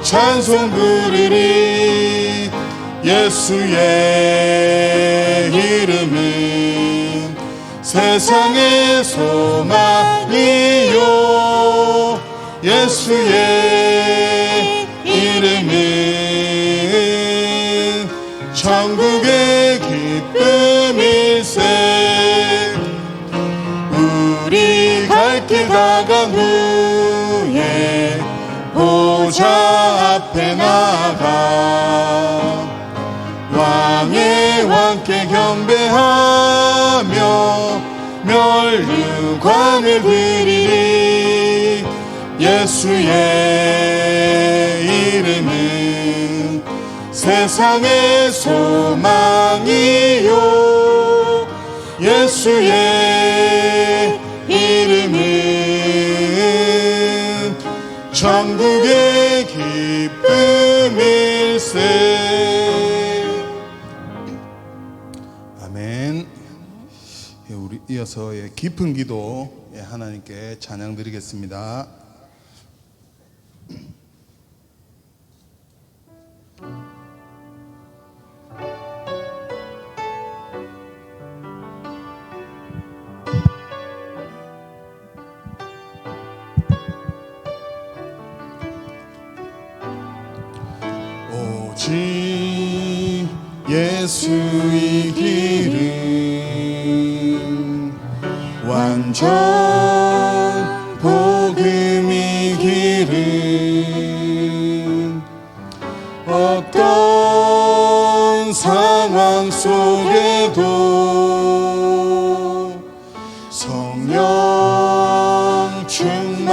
찬송 부르리. 예수의 이름은 세상의 소망이요. 예수의 이름은 천국의 기쁨일세. 우리 갈 길 다간 후에 보좌 앞에 나가 왕의 왕께 경배하며 멸류관을 드리리. 예수의 이름은 세상의 소망이요. 예수의 이름은 천국의 기쁨일세. 아멘. 우리 이어서 깊은 기도 하나님께 찬양 드리겠습니다. 오직 예수의 길은 완전 복음의 길은 어떤 상황 속에도 성령 충만하기를.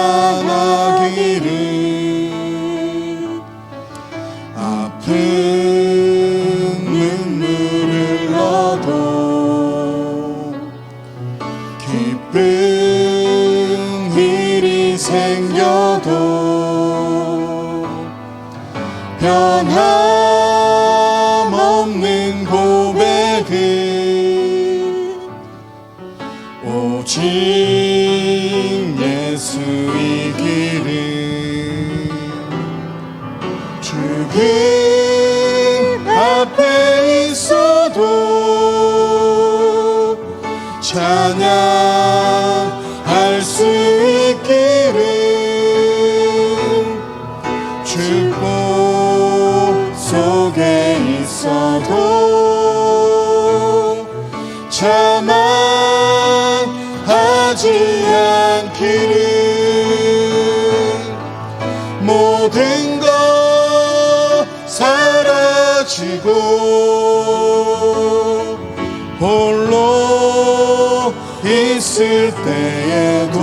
아픈 눈물을 흘러도 기쁜 일이 생겨도 변함없는 고백은 오직 예수의 길은 죽음 앞에 있어도 찬양할 수 있기를. 축복 속에 있어도 자만하지 않기를. 모든 것 사라지고 홀로 있을 때에도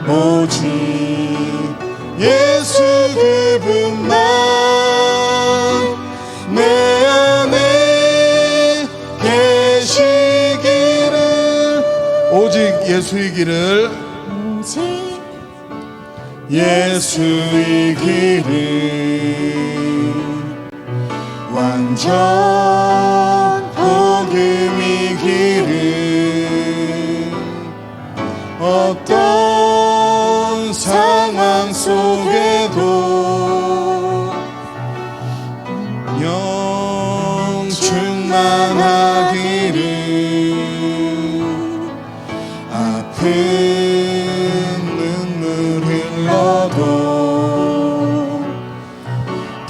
오직 예수 그분만 내 안에 계시기를. 오직 예수의 길을, 예수의 길은 완전 복음의 길은 어떤 상황 속에도 영 충만하기를. 아픈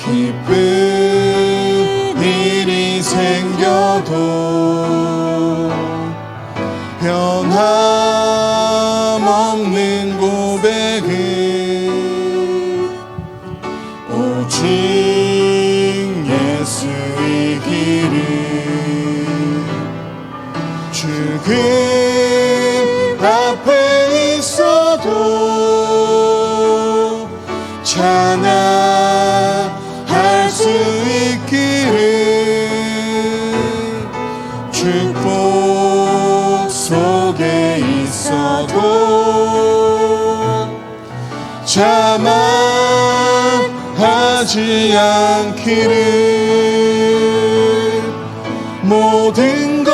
기쁜 일이 생겨도 변함없는 고백은 오직 예수의 길은 죽음 앞에 있어도 찬양할 수 있기를. 축복 속에 있어도 자만하지 않기를. 모든 것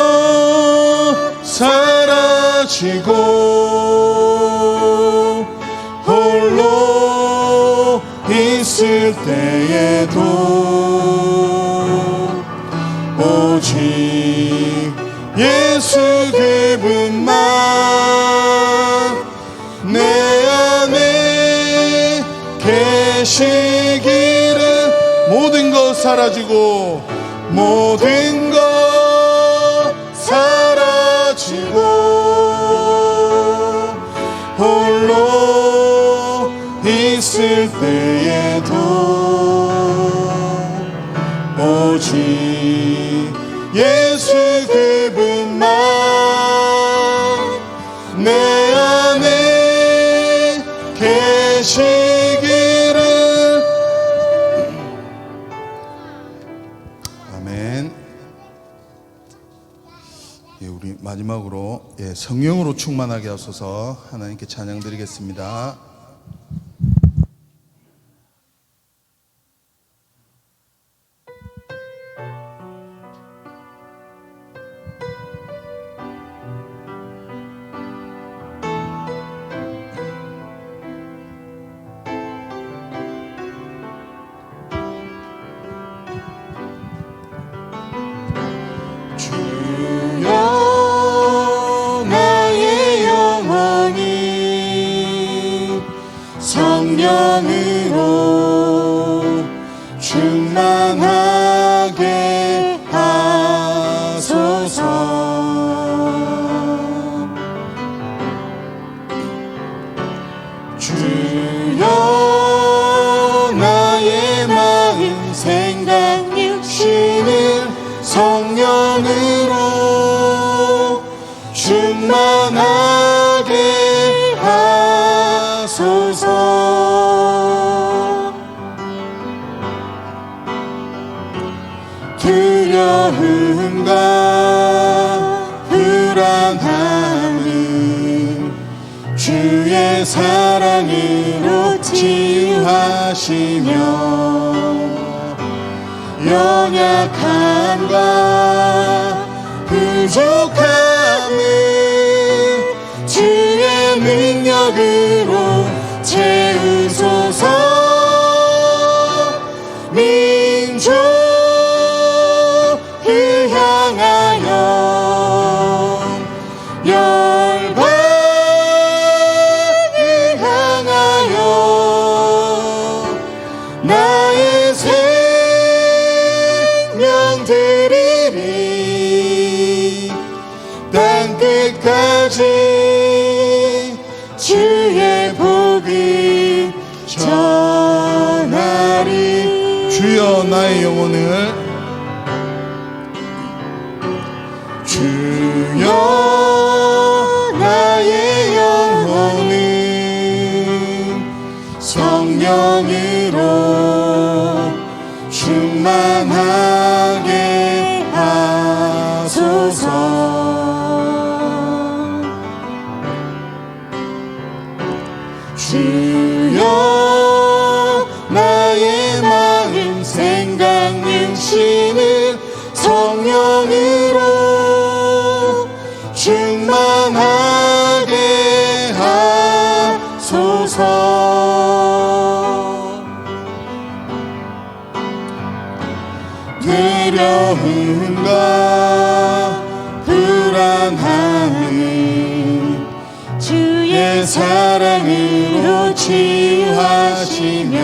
사라지고 홀로 있을 때에도 오직 예수 그분만 내 안에 계시기를. 모든 것 사라지고 모든 것 사라지고 홀로 있을 때에도 오직 예수 그분만 내 안에 계시기를. 아멘. 우리 마지막으로 성령으로 충만하게 하소서 하나님께 찬양 드리겠습니다. 성령으로 충만하게 하소서. 주여 나의 마음 생각 육신을 성령으로 충만하게 하소서. 두려움과 불안함은 주의 사랑으로 치유하시며 연약함과 부족함은 주의 능력으로 채우소서. 민족을 향하여 열방을 향하여 나의 생명 드리리. 땅끝까지 주의 복을 전하리. 주여 나의 영혼을 주여 나의 영혼은 성령으로 충만하게 하소서. 주여 나의 마음 생각 육신을 성령으로 충만하게 하소서. 두려움과 불안함은 주의 사랑으로 치유하시며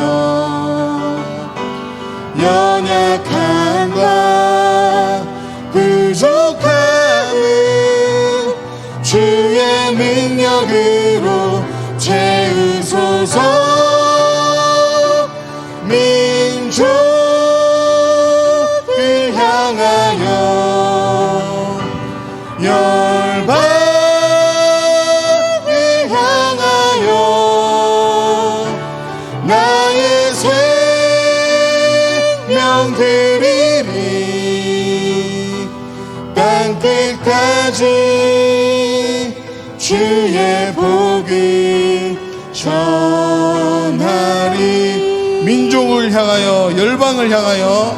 연약함과 부족함은 주의 능력으로 채우소서. 민족을 향하여 열방을 향하여 나의 생명 드리리. 땅끝까지 주의 복을 전하리. 민족을 향하여 열방을 향하여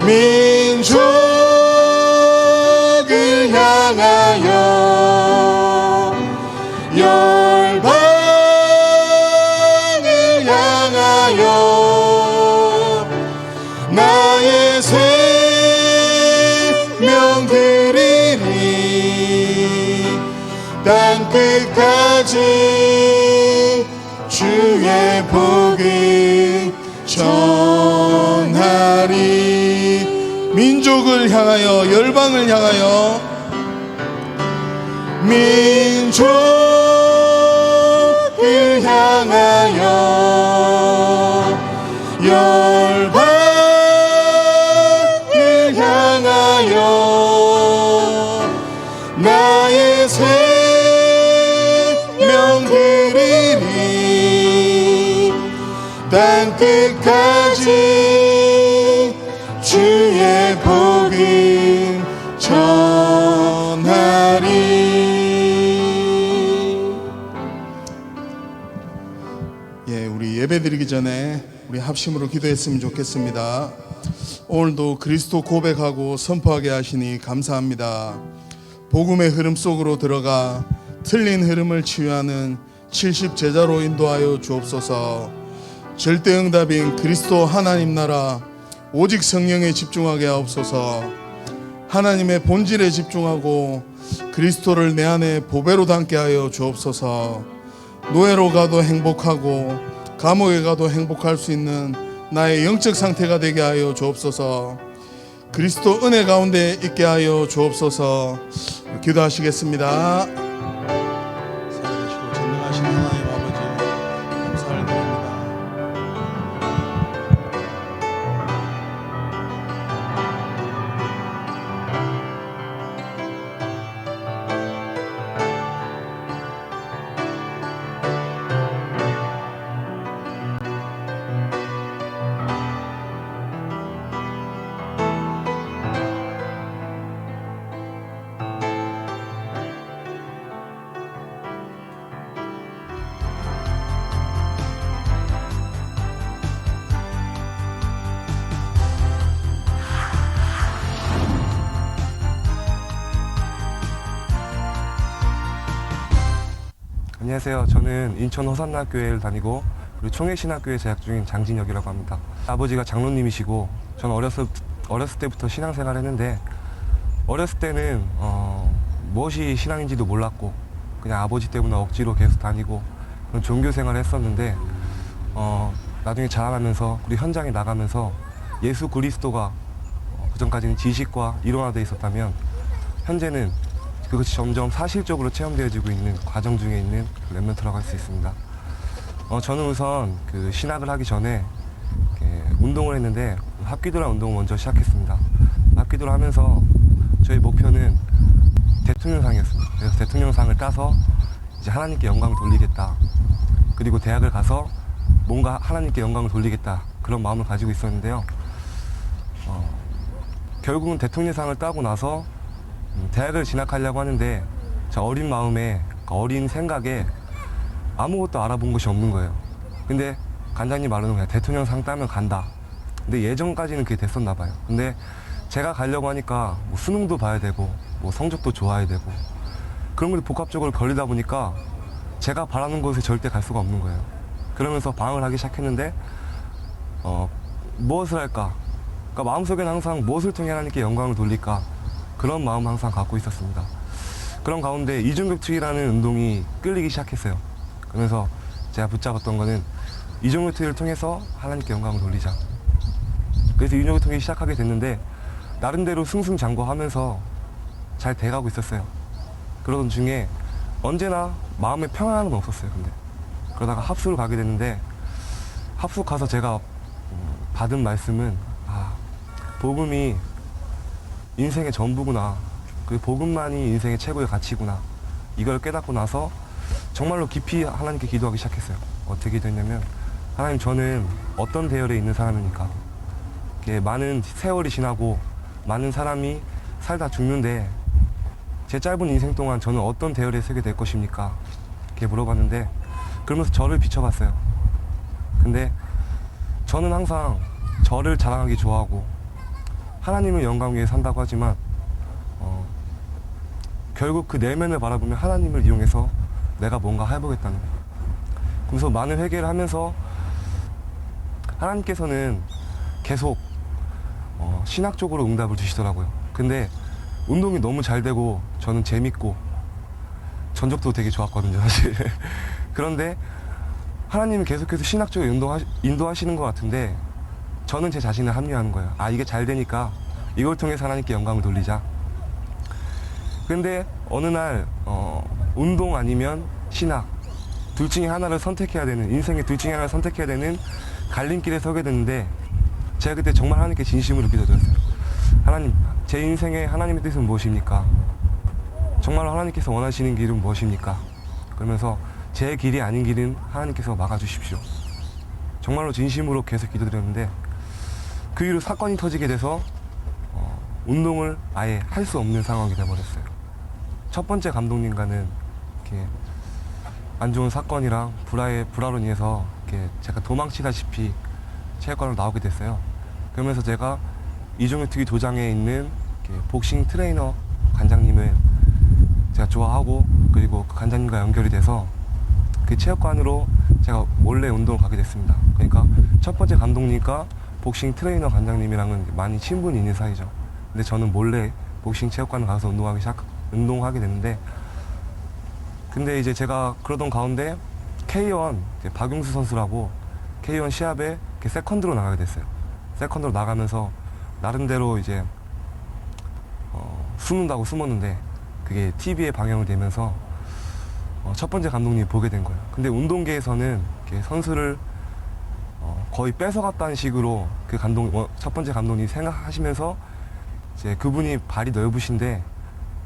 민족을 향하여 열방을 땅끝까지 주의 복을 전하리. 민족을 향하여 열방을 향하여 민족을 향하여 열방을 향하여 나의 생명 드리리. 땅끝까지 주의 복음 전하리. 우리 예배드리기 전에 우리 합심으로 기도했으면 좋겠습니다. 오늘도 그리스도 고백하고 선포하게 하시니 감사합니다. 복음의 흐름 속으로 들어가 틀린 흐름을 치유하는 70 제자로 인도하여 주옵소서. 절대응답인 그리스도 하나님 나라 오직 성령에 집중하게 하옵소서. 하나님의 본질에 집중하고 그리스도를 내 안에 보배로 담게 하여 주옵소서. 노예로 가도 행복하고 감옥에 가도 행복할 수 있는 나의 영적 상태가 되게 하여 주옵소서. 그리스도 은혜 가운데 있게 하여 주옵소서. 기도하시겠습니다. 살아계시고 전능하신 하나님 아버지 감사를 드립니다. 안녕하세요. 저는 인천 호산나교회를 다니고 그리고 총회신학교에 재학 중인 장진혁이라고 합니다. 아버지가 장로님이시고 저는 어렸을 때부터 신앙생활을 했는데 어렸을 때는 무엇이 신앙인지도 몰랐고 그냥 아버지 때문에 억지로 계속 다니고 그런 종교생활을 했었는데 나중에 자라나면서 그리고 현장에 나가면서 예수 그리스도가 그전까지는 지식과 이론화되어 있었다면 현재는 그것이 점점 사실적으로 체험되어지고 있는 과정 중에 있는 랩런트라고 할 수 있습니다. 저는 우선 그 신학을 하기 전에 운동을 했는데 합기도라는 운동을 먼저 시작했습니다. 합기도를 하면서 저희 목표는 대통령상이었습니다. 그래서 대통령상을 따서 이제 하나님께 영광을 돌리겠다. 그리고 대학을 가서 뭔가 하나님께 영광을 돌리겠다. 그런 마음을 가지고 있었는데요. 결국은 대통령상을 따고 나서 대학을 진학하려고 하는데 저 어린 마음에 어린 생각에 아무것도 알아본 것이 없는 거예요. 근데 간장님 말로는 그냥 대통령상 따면 간다. 근데 예전까지는 그게 됐었나 봐요. 근데 제가 가려고 하니까 뭐 수능도 봐야 되고 뭐 성적도 좋아야 되고 그런 것이 복합적으로 걸리다 보니까 제가 바라는 곳에 절대 갈 수가 없는 거예요. 그러면서 방황을 하기 시작했는데 무엇을 할까? 그러니까 마음속에는 항상 무엇을 통해 하나님께 영광을 돌릴까? 그런 마음 항상 갖고 있었습니다. 그런 가운데 이중격투기라는 운동이 끌리기 시작했어요. 그래서 제가 붙잡았던 거는 이중격투기를 통해서 하나님께 영광을 돌리자. 그래서 이중격투기 시작하게 됐는데 나름대로 승승장구하면서 잘 돼가고 있었어요. 그러던 중에 언제나 마음에 평안은 없었어요. 근데 그러다가 합수를 가게 됐는데 합수 가서 제가 받은 말씀은 복음이 인생의 전부구나. 그 복음만이 인생의 최고의 가치구나. 이걸 깨닫고 나서 정말로 깊이 하나님께 기도하기 시작했어요. 어떻게 됐냐면 하나님, 저는 어떤 대열에 있는 사람입니까? 이렇게 많은 세월이 지나고 많은 사람이 살다 죽는데 제 짧은 인생 동안 저는 어떤 대열에 서게 될 것입니까? 이렇게 물어봤는데 그러면서 저를 비춰봤어요. 근데 저는 항상 저를 자랑하기 좋아하고 하나님을 영광 위에 산다고 하지만 결국 그 내면을 바라보면 하나님을 이용해서 내가 뭔가 해보겠다는 거예요. 그래서 많은 회개를 하면서 하나님께서는 계속 신학적으로 응답을 주시더라고요. 근데 운동이 너무 잘 되고 저는 재밌고 전적도 되게 좋았거든요, 사실. 그런데 하나님은 계속해서 신학적으로 인도하시는 것 같은데 저는 제 자신을 합리화하는 거예요. 아, 이게 잘 되니까 이걸 통해서 하나님께 영광을 돌리자. 근데 어느 날 운동 아니면 신학 둘 중에 하나를 선택해야 되는, 인생의 둘 중에 하나를 선택해야 되는 갈림길에 서게 되는데 제가 그때 정말 하나님께 진심으로 기도드렸어요. 하나님, 제 인생에 하나님의 뜻은 무엇입니까? 정말로 하나님께서 원하시는 길은 무엇입니까? 그러면서 제 길이 아닌 길은 하나님께서 막아주십시오. 정말로 진심으로 계속 기도드렸는데 그 이후로 사건이 터지게 돼서 운동을 아예 할 수 없는 상황이 돼버렸어요. 첫 번째 감독님과는 이렇게 안 좋은 사건이랑 불화로 인해서 이렇게 제가 도망치다시피 체육관으로 나오게 됐어요. 그러면서 제가 이종혁특위 도장에 있는 이렇게 복싱 트레이너 관장님을 제가 좋아하고 그리고 그 관장님과 연결이 돼서 그 체육관으로 제가 원래 운동을 가게 됐습니다. 그러니까 첫 번째 감독님과 복싱 트레이너 관장님이랑은 많이 친분이 있는 사이죠. 근데 저는 몰래 복싱 체육관을 가서 운동하게 됐는데 근데 이제 제가 그러던 가운데 K1 박용수 선수라고 K1 시합에 세컨드로 나가게 됐어요. 세컨드로 나가면서 나름대로 이제 숨는다고 숨었는데 그게 TV에 방영이 되면서 첫 번째 감독님이 보게 된 거예요. 근데 운동계에서는 이렇게 선수를 거의 뺏어갔다는 식으로 그 첫 번째 감독님이 생각하시면서 이제 그분이 발이 넓으신데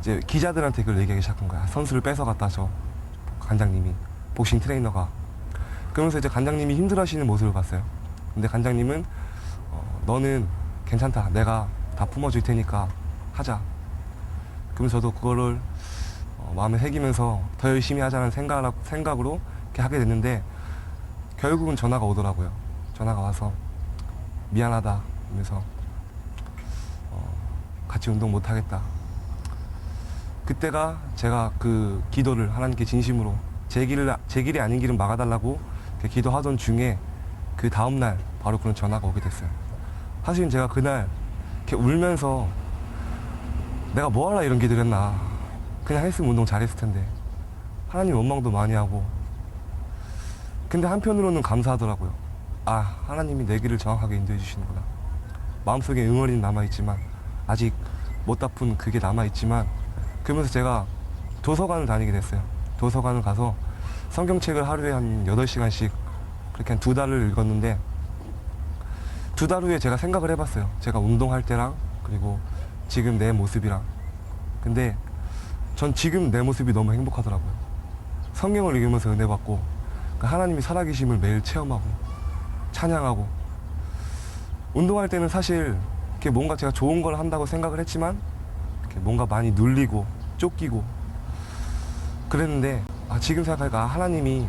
이제 기자들한테 그걸 얘기하기 시작한 거야. 선수를 뺏어갔다, 저 관장님이, 복싱 트레이너가. 그러면서 이제 관장님이 힘들어하시는 모습을 봤어요. 근데 관장님은 너는 괜찮다, 내가 다 품어줄 테니까 하자. 그러면서 저도 그거를 마음에 새기면서 더 열심히 하자는 생각으로 이렇게 하게 됐는데 결국은 전화가 오더라고요. 전화가 와서 미안하다 하면서 같이 운동 못 하겠다. 그때가 제가 그 기도를 하나님께 진심으로 제 길이 아닌 길은 막아달라고 기도하던 중에 그 다음날 바로 그런 전화가 오게 됐어요. 사실은 제가 그날 이렇게 울면서 내가 뭐 하려 이런 기도를 했나, 그냥 했으면 운동 잘했을 텐데, 하나님 원망도 많이 하고. 근데 한편으로는 감사하더라고요. 아, 하나님이 내 길을 정확하게 인도해 주시는구나. 마음속에 응어리는 남아있지만, 아직 못 다 푼 그게 남아있지만, 그러면서 제가 도서관을 다니게 됐어요. 도서관을 가서 성경책을 하루에 한 8시간씩 그렇게 한 2달을 읽었는데, 2달 후에 제가 생각을 해봤어요. 제가 운동할 때랑 그리고 지금 내 모습이랑. 근데 전 지금 내 모습이 너무 행복하더라고요. 성경을 읽으면서 은혜 받고 하나님이 살아계심을 매일 체험하고 찬양하고. 운동할 때는 사실 이렇게 뭔가 제가 좋은 걸 한다고 생각을 했지만 이렇게 뭔가 많이 눌리고 쫓기고 그랬는데 지금 생각하니까 하나님이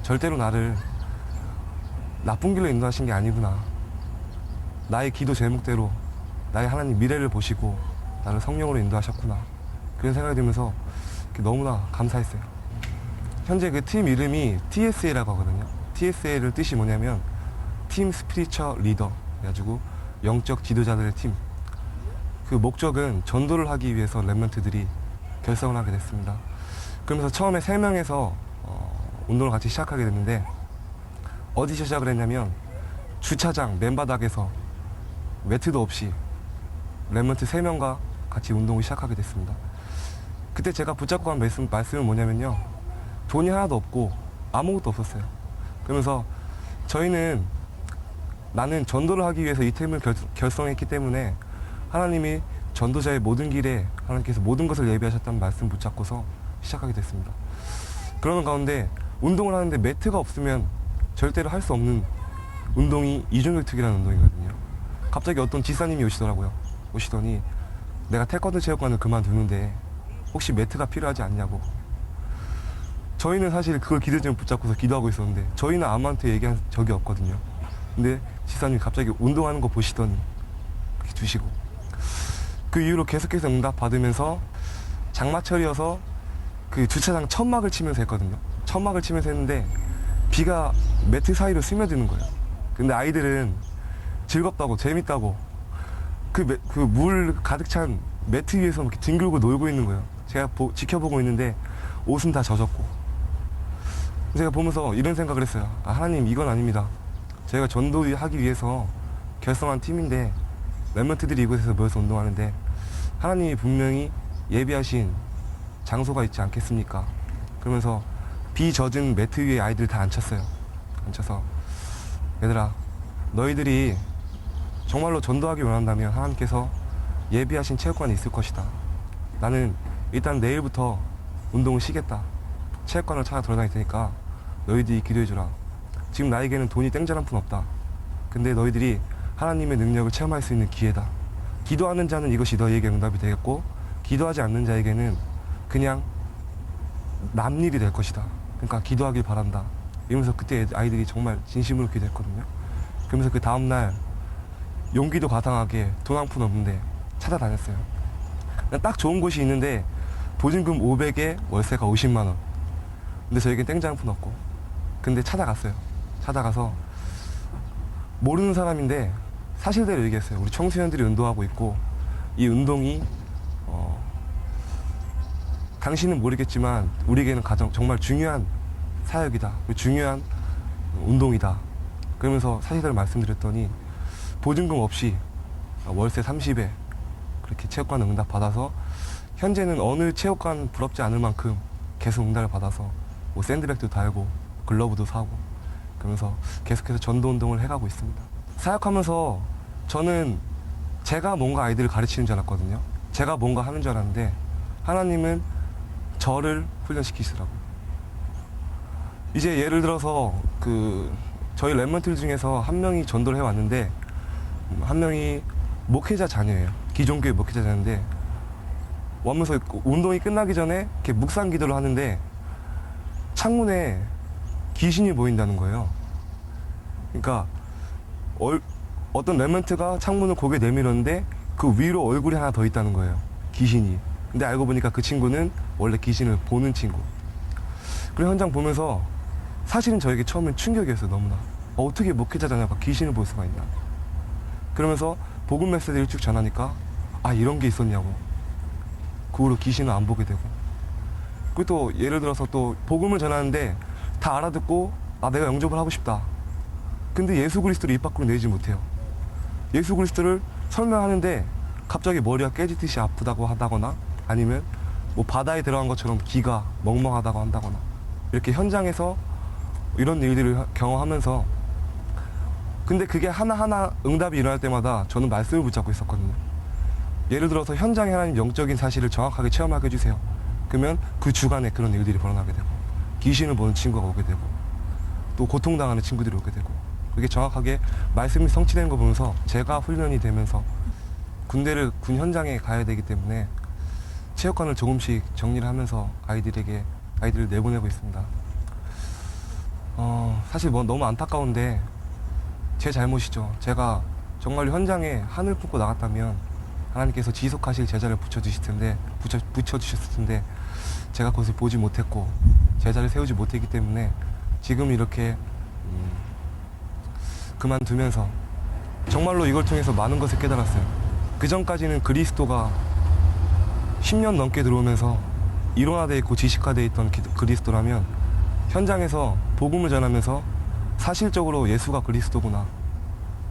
절대로 나를 나쁜 길로 인도하신 게 아니구나. 나의 기도 제목대로 나의 하나님 미래를 보시고 나를 성령으로 인도하셨구나. 그런 생각이 들면서 너무나 감사했어요. 현재 그 팀 이름이 TSA라고 하거든요. TSA를 뜻이 뭐냐면 팀 스피리처 리더, 그래가지고 영적 지도자들의 팀. 그 목적은 전도를 하기 위해서 랩런트들이 결성을 하게 됐습니다. 그러면서 처음에 3명에서 운동을 같이 시작하게 됐는데 어디서 시작을 했냐면 주차장 맨바닥에서 매트도 없이 랩런트 3명과 같이 운동을 시작하게 됐습니다. 그때 제가 붙잡고 한 말씀은 뭐냐면요, 돈이 하나도 없고 아무것도 없었어요. 그러면서 저희는 나는 전도를 하기 위해서 이 팀을 결성했기 때문에 하나님이 전도자의 모든 길에 하나님께서 모든 것을 예비하셨다는 말씀 붙잡고서 시작하게 됐습니다. 그러는 가운데 운동을 하는데 매트가 없으면 절대로 할 수 없는 운동이 이종격투기라는 운동이거든요. 갑자기 어떤 지사님이 오시더니 내가 태권도 체육관을 그만두는데 혹시 매트가 필요하지 않냐고. 저희는 사실 그걸 기대점을 붙잡고서 기도하고 있었는데 저희는 아무한테 얘기한 적이 없거든요. 근데 지사님이 갑자기 운동하는 거 보시더니 그렇게 주시고, 그 이후로 계속해서 응답 받으면서 장마철이어서 그 주차장 천막을 치면서 했거든요. 천막을 치면서 했는데 비가 매트 사이로 스며드는 거예요. 근데 아이들은 즐겁다고 재밌다고 그 물 가득 찬 매트 위에서 이렇게 뒹굴고 놀고 있는 거예요. 제가 지켜보고 있는데 옷은 다 젖었고, 제가 보면서 이런 생각을 했어요. 아, 하나님, 이건 아닙니다. 저희가 전도하기 위해서 결성한 팀인데 랩런트들이 이곳에서 모여서 운동하는데 하나님이 분명히 예비하신 장소가 있지 않겠습니까? 그러면서 비젖은 매트 위에 아이들 다 앉혔어요. 앉혀서, 얘들아, 너희들이 정말로 전도하기 원한다면 하나님께서 예비하신 체육관이 있을 것이다. 나는 일단 내일부터 운동을 쉬겠다. 체육관을 찾아 돌아다닐 테니까 너희들이 기도해주라. 지금 나에게는 돈이 땡전 한 푼 없다. 근데 너희들이 하나님의 능력을 체험할 수 있는 기회다. 기도하는 자는 이것이 너희에게 응답이 되겠고, 기도하지 않는 자에게는 그냥 남일이 될 것이다. 그러니까 기도하길 바란다. 이러면서 그때 아이들이 정말 진심으로 기도했거든요. 그러면서 그 다음날 용기도 가상하게 돈 한 푼 없는데 찾아다녔어요. 딱 좋은 곳이 있는데 보증금 500에 월세가 50만 원. 근데 저에겐 땡장 한 푼 없고. 근데 찾아갔어요. 찾아가서 모르는 사람인데 사실대로 얘기했어요. 우리 청소년들이 운동하고 있고, 이 운동이 당신은 모르겠지만 우리에게는 정말 중요한 사역이다. 중요한 운동이다. 그러면서 사실대로 말씀드렸더니 보증금 없이 월세 30에 그렇게 체육관 응답 받아서, 현재는 어느 체육관 부럽지 않을 만큼 계속 응답을 받아서 뭐 샌드백도 달고 글러브도 사고, 그러면서 계속해서 전도 운동을 해가고 있습니다. 사역하면서 저는 제가 뭔가 아이들을 가르치는 줄 알았거든요. 제가 뭔가 하는 줄 알았는데 하나님은 저를 훈련시키시더라고요. 이제 예를 들어서 저희 랩런트들 중에서 한 명이 전도를 해왔는데, 한 명이 목회자 자녀예요. 기존교회 목회자 자녀인데, 오면서 운동이 끝나기 전에 이렇게 묵상 기도를 하는데 창문에 귀신이 보인다는 거예요. 그러니까 어떤 랩런트가 창문을 고개 내밀었는데 그 위로 얼굴이 하나 더 있다는 거예요. 귀신이. 근데 알고 보니까 그 친구는 원래 귀신을 보는 친구. 그리고 현장 보면서 사실은 저에게 처음엔 충격이었어요. 너무나. 어떻게 목회자 자녀가 귀신을 볼 수가 있나. 그러면서 복음 메시지를 쭉 전하니까, 아, 이런 게 있었냐고. 그 후로 귀신을 안 보게 되고. 그리고 또 예를 들어서 또 복음을 전하는데 다 알아듣고, 아, 내가 영접을 하고 싶다. 근데 예수 그리스도를 입 밖으로 내지 못해요. 예수 그리스도를 설명하는데 갑자기 머리가 깨지듯이 아프다고 한다거나, 아니면 뭐 바다에 들어간 것처럼 귀가 멍멍하다고 한다거나, 이렇게 현장에서 이런 일들을 경험하면서, 근데 그게 하나하나 응답이 일어날 때마다 저는 말씀을 붙잡고 있었거든요. 예를 들어서 현장에 하나님 영적인 사실을 정확하게 체험하게 해주세요. 그러면 그 주간에 그런 일들이 벌어나게 되고, 귀신을 보는 친구가 오게 되고, 또 고통당하는 친구들이 오게 되고, 그게 정확하게 말씀이 성취되는 거 보면서 제가 훈련이 되면서 군 현장에 가야 되기 때문에 체육관을 조금씩 정리를 하면서 아이들을 내보내고 있습니다. 사실 너무 안타까운데 제 잘못이죠. 제가 정말 현장에 하늘 품고 나갔다면 하나님께서 지속하실 제자를 붙여주셨을 텐데 제가 그것을 보지 못했고 제자를 세우지 못했기 때문에 지금 이렇게 그만두면서 정말로 이걸 통해서 많은 것을 깨달았어요. 그 전까지는 그리스도가 10년 넘게 들어오면서 이론화되어 있고 지식화되어 있던 그리스도라면, 현장에서 복음을 전하면서 사실적으로 예수가 그리스도구나,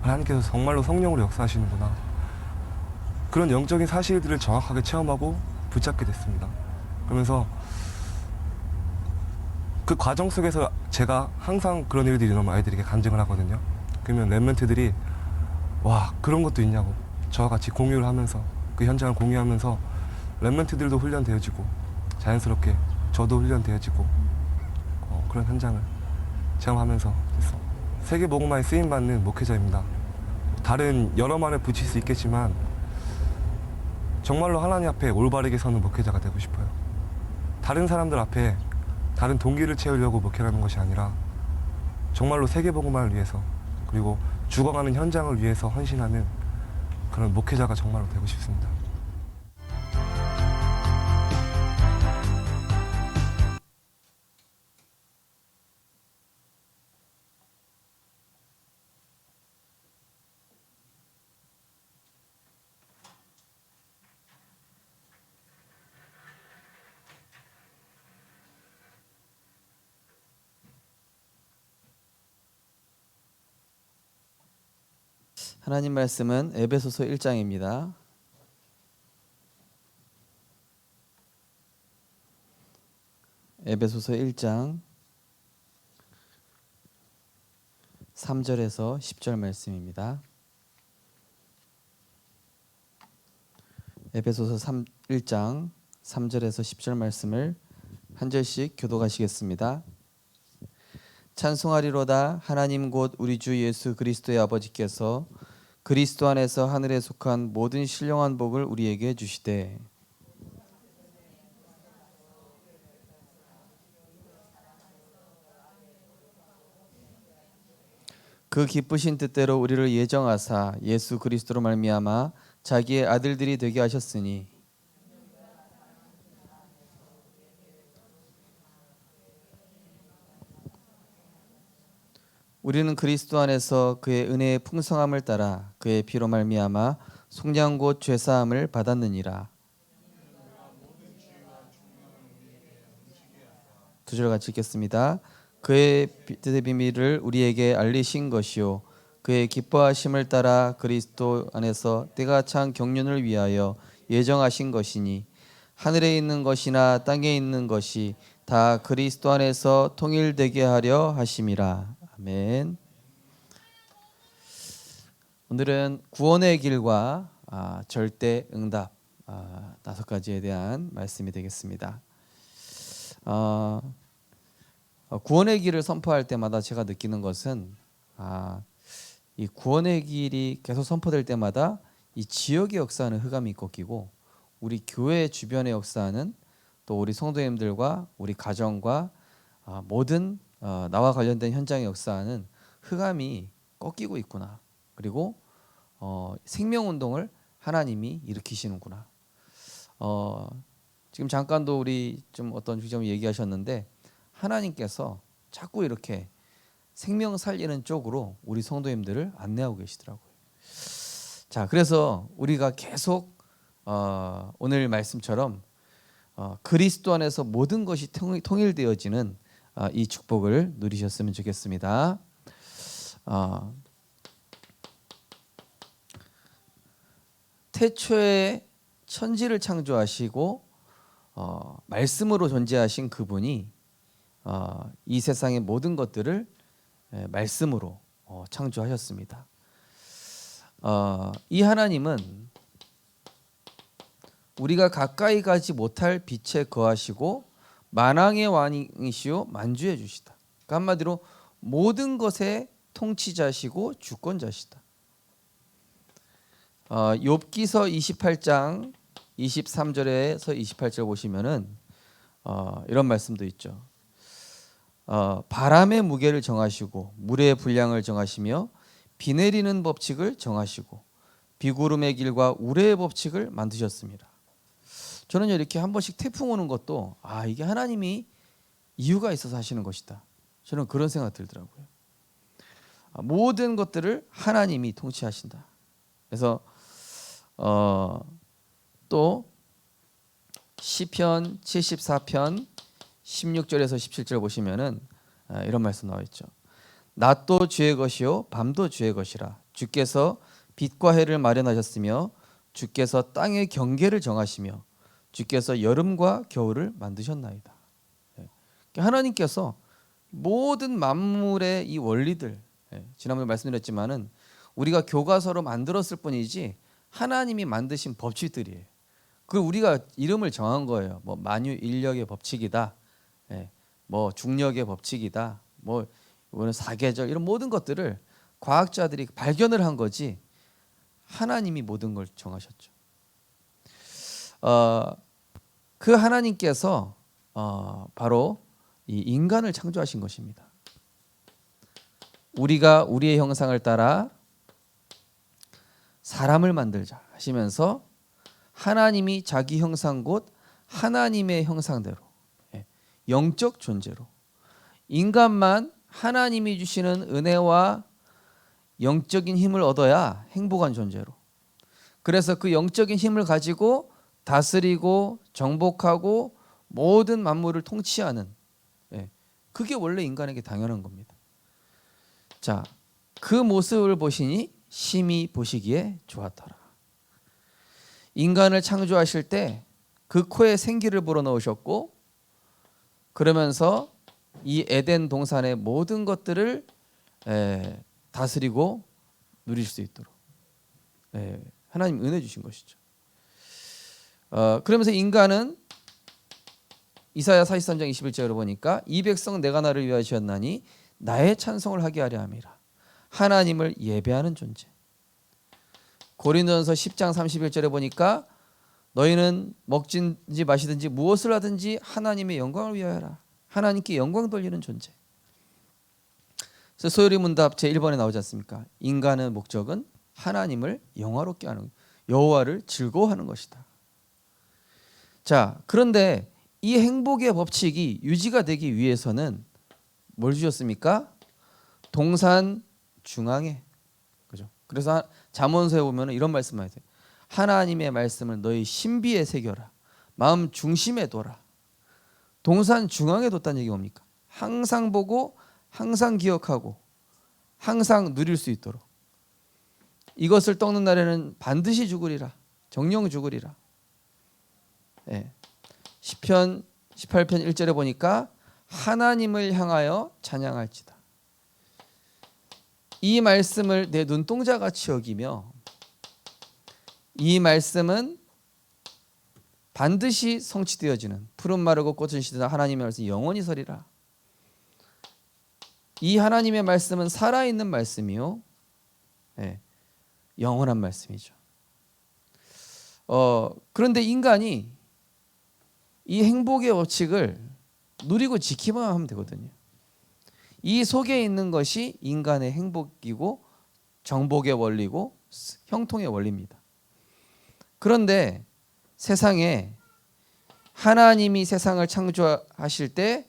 하나님께서 정말로 성령으로 역사하시는구나, 그런 영적인 사실들을 정확하게 체험하고 붙잡게 됐습니다. 그러면서 그 과정 속에서 제가 항상 그런 일들이 일어나면 아이들에게 간증을 하거든요. 그러면 랩런트들이 와, 그런 것도 있냐고 저와 같이 공유를 하면서, 그 현장을 공유하면서 랩런트들도 훈련되어지고 자연스럽게 저도 훈련되어지고 그런 현장을 체험하면서 됐어. 세계복음화에 쓰임받는 목회자입니다. 다른 여러 말을 붙일 수 있겠지만 정말로 하나님 앞에 올바르게 서는 목회자가 되고 싶어요. 다른 사람들 앞에 다른 동기를 채우려고 목회하는 것이 아니라 정말로 세계복음화를 위해서, 그리고 죽어가는 현장을 위해서 헌신하는 그런 목회자가 정말로 되고 싶습니다. 하나님 말씀은 에베소서 1장입니다. 에베소서 1장 3절에서 10절 말씀입니다. 에베소서 1장 3절에서 10절 말씀을 한 절씩 교독하시겠습니다. 찬송하리로다. 하나님 곧 우리 주 예수 그리스도의 아버지께서 그리스도 안에서 하늘에 속한 모든 신령한 복을 우리에게 주시되 그 기쁘신 뜻대로 우리를 예정하사 예수 그리스도로 말미암아 자기의 아들들이 되게 하셨으니 우리는 그리스도 안에서 그의 은혜의 풍성함을 따라 그의 피로 말미암아 속량 곧 죄사함을 받았느니라. 두 절 같이 읽겠습니다. 그의 뜻의 비밀을 우리에게 알리신 것이요 그의 기뻐하심을 따라 그리스도 안에서 때가 찬 경륜을 위하여 예정하신 것이니 하늘에 있는 것이나 땅에 있는 것이 다 그리스도 안에서 통일되게 하려 하심이라. 아멘. 오늘은 구원의 길과 절대 응답 5가지에 대한 말씀이 되겠습니다. 구원의 길을 선포할 때마다 제가 느끼는 것은 이 구원의 길이 계속 선포될 때마다 이 지역의 역사는 흑암이 꺾이고 우리 교회 주변의 역사는 또 우리 성도님들과 우리 가정과 모든 나와 관련된 현장의 역사는 흑암이 꺾이고 있구나. 그리고 생명운동을 하나님이 일으키시는구나. 지금 잠깐도 우리 좀 어떤 주점이 얘기하셨는데 하나님께서 자꾸 이렇게 생명 살리는 쪽으로 우리 성도님들을 안내하고 계시더라고요. 자, 그래서 우리가 계속 오늘 말씀처럼 그리스도 안에서 모든 것이 통일되어지는 이 축복을 누리셨으면 좋겠습니다. 태초에 천지를 창조하시고 말씀으로 존재하신 그분이 이 세상의 모든 것들을 말씀으로 창조하셨습니다. 이 하나님은 우리가 가까이 가지 못할 빛에 거하시고 만왕의 왕이시오 만주해 주시다. 그러니까 한마디로 모든 것의 통치자시고 주권자시다. 욥기서 28장 23절에서 28절 보시면은 이런 말씀도 있죠. 바람의 무게를 정하시고 물의 분량을 정하시며 비 내리는 법칙을 정하시고 비구름의 길과 우레의 법칙을 만드셨습니다. 저는 이렇게 한 번씩 태풍 오는 것도 이게 하나님이 이유가 있어서 하시는 것이다. 저는 그런 생각 들더라고요. 모든 것들을 하나님이 통치하신다. 그래서 또 시편 74편 16절에서 17절 보시면은 이런 말씀 나와 있죠. 낮도 주의 것이요 밤도 주의 것이라. 주께서 빛과 해를 마련하셨으며 주께서 땅의 경계를 정하시며 주께서 여름과 겨울을 만드셨나이다. 하나님께서 모든 만물의 이 원리들, 지난번에 말씀드렸지만은 우리가 교과서로 만들었을 뿐이지 하나님이 만드신 법칙들이에요. 그 우리가 이름을 정한 거예요. 뭐 만유 인력의 법칙이다, 뭐 중력의 법칙이다, 뭐 이거는 사계절, 이런 모든 것들을 과학자들이 발견을 한 거지 하나님이 모든 걸 정하셨죠. 그 하나님께서 바로 이 인간을 창조하신 것입니다. 우리가 우리의 형상을 따라 사람을 만들자 하시면서 하나님이 자기 형상 곧 하나님의 형상대로 영적 존재로 인간만 하나님이 주시는 은혜와 영적인 힘을 얻어야 행복한 존재로, 그래서 그 영적인 힘을 가지고 다스리고 정복하고 모든 만물을 통치하는, 그게 원래 인간에게 당연한 겁니다. 자, 그 모습을 보시니 심히 보시기에 좋았더라. 인간을 창조하실 때 그 코에 생기를 불어넣으셨고, 그러면서 이 에덴 동산의 모든 것들을 다스리고 누릴 수 있도록 하나님 은혜 주신 것이죠. 그러면서 인간은 이사야 43장 21절을 보니까 이 백성 내가 나를 위하여 지었나니 나의 찬송을 하게 하려 함이라. 하나님을 예배하는 존재. 고린도전서 10장 31절에 보니까 너희는 먹든지 마시든지 무엇을 하든지 하나님의 영광을 위하여 하라. 하나님께 영광 돌리는 존재. 그래서 소요리 문답 제1번에 나오지 않습니까? 인간의 목적은 하나님을 영화롭게 하는, 여호와를 즐거워하는 것이다. 자, 그런데 이 행복의 법칙이 유지가 되기 위해서는 뭘 주셨습니까? 동산 중앙에, 그죠? 그래서 잠언서에 보면 이런 말씀을 하세요. 하나님의 말씀을 너희 신비에 새겨라. 마음 중심에 둬라. 동산 중앙에 뒀다는 얘기 뭡니까? 항상 보고 항상 기억하고 항상 누릴 수 있도록. 이것을 떡는 날에는 반드시 죽으리라. 정령 죽으리라. 시편 18편 1절에 보니까 하나님을 향하여 찬양할지다. 이 말씀을 내 눈동자같이 여기며 이 말씀은 반드시 성취되어지는, 푸른 마르고 꽃은 시드나 하나님의 말씀 영원히 서리라. 이 하나님의 말씀은 살아있는 말씀이요, 영원한 말씀이죠. 그런데 인간이 이 행복의 법칙을 누리고 지키만 하면 되거든요. 이 속에 있는 것이 인간의 행복이고 정복의 원리고 형통의 원리입니다. 그런데 세상에 하나님이 세상을 창조하실 때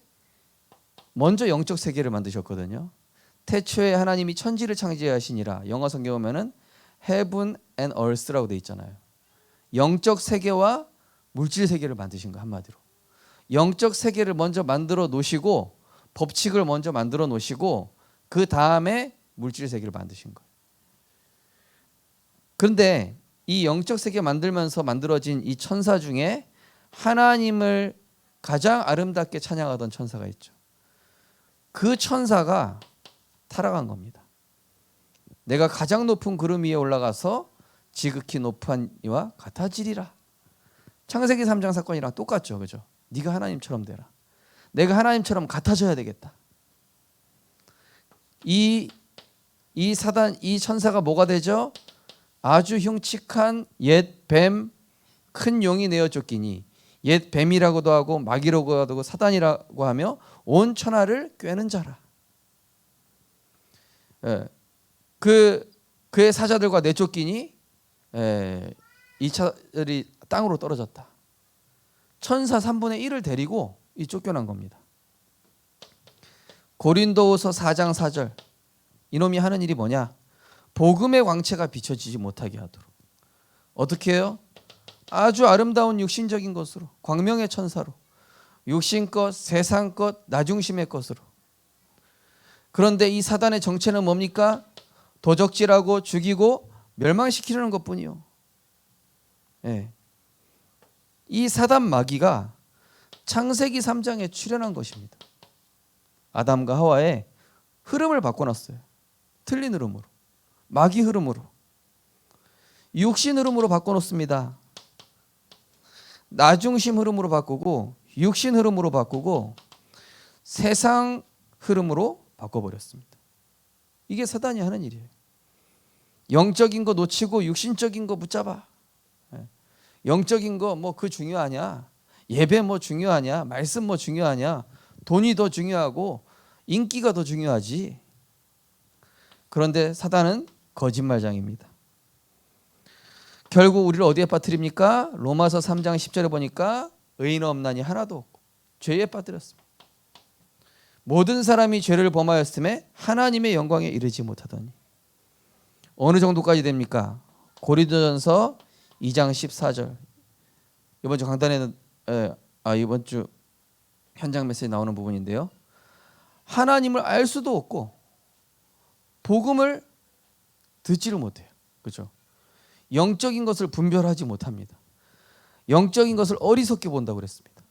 먼저 영적 세계를 만드셨거든요. 태초에 하나님이 천지를 창조하시니라. 영어 성경에 보면은 Heaven and Earth라고 돼 있잖아요. 영적 세계와 물질 세계를 만드신 거, 한마디로. 영적 세계를 먼저 만들어 놓으시고 법칙을 먼저 만들어 놓으시고 그 다음에 물질 세계를 만드신 거예요. 그런데 이 영적 세계 만들면서 만들어진 이 천사 중에 하나님을 가장 아름답게 찬양하던 천사가 있죠. 그 천사가 타락한 겁니다. 내가 가장 높은 구름 위에 올라가서 지극히 높은 이와 같아지리라. 창세기 3장 사건이랑 똑같죠, 그죠? 네가 하나님처럼 되라. 내가 하나님처럼 같아져야 되겠다. 이 천사가 뭐가 되죠? 아주 흉측한 옛 뱀, 큰 용이 내어 쫓기니, 옛 뱀이라고도 하고 마귀라고도 하고 사단이라고 하며 온 천하를 꿰는 자라. 그의 사자들과 내쫓기니 이 차들이 땅으로 떨어졌다. 천사 3분의 1을 데리고 이 쫓겨난 겁니다. 고린도후서 4장 4절, 이놈이 하는 일이 뭐냐? 복음의 광채가 비춰지지 못하게 하도록. 어떻게 해요? 아주 아름다운 육신적인 것으로, 광명의 천사로, 육신것, 세상것, 나중심의 것으로. 그런데 이 사단의 정체는 뭡니까? 도적질하고 죽이고 멸망시키려는 것뿐이요. 이 사단 마귀가 창세기 3장에 출현한 것입니다. 아담과 하와의 흐름을 바꿔놨어요. 틀린 흐름으로, 마귀 흐름으로, 육신 흐름으로 바꿔놓습니다. 나중심 흐름으로 바꾸고 육신 흐름으로 바꾸고 세상 흐름으로 바꿔버렸습니다. 이게 사단이 하는 일이에요. 영적인 거 놓치고 육신적인 거 붙잡아. 영적인 거 뭐 그 중요하냐? 예배 뭐 중요하냐? 말씀 뭐 중요하냐? 돈이 더 중요하고 인기가 더 중요하지. 그런데 사단은 거짓말장입니다. 결국 우리를 어디에 빠뜨립니까? 로마서 3장 10절에 보니까 의인 없나니 하나도 없고 죄에 빠뜨렸습니다. 모든 사람이 죄를 범하였음에 하나님의 영광에 이르지 못하더니. 어느 정도까지 됩니까? 고린도전서 2장 14절. 이번 주 강단에는 이번 주 현장 메시지 나오는 듣지를 못해요. 그렇죠? 영적인 것을 분별하지 못합니다. 영적인 것을 어리석게 본다고 그랬습니다.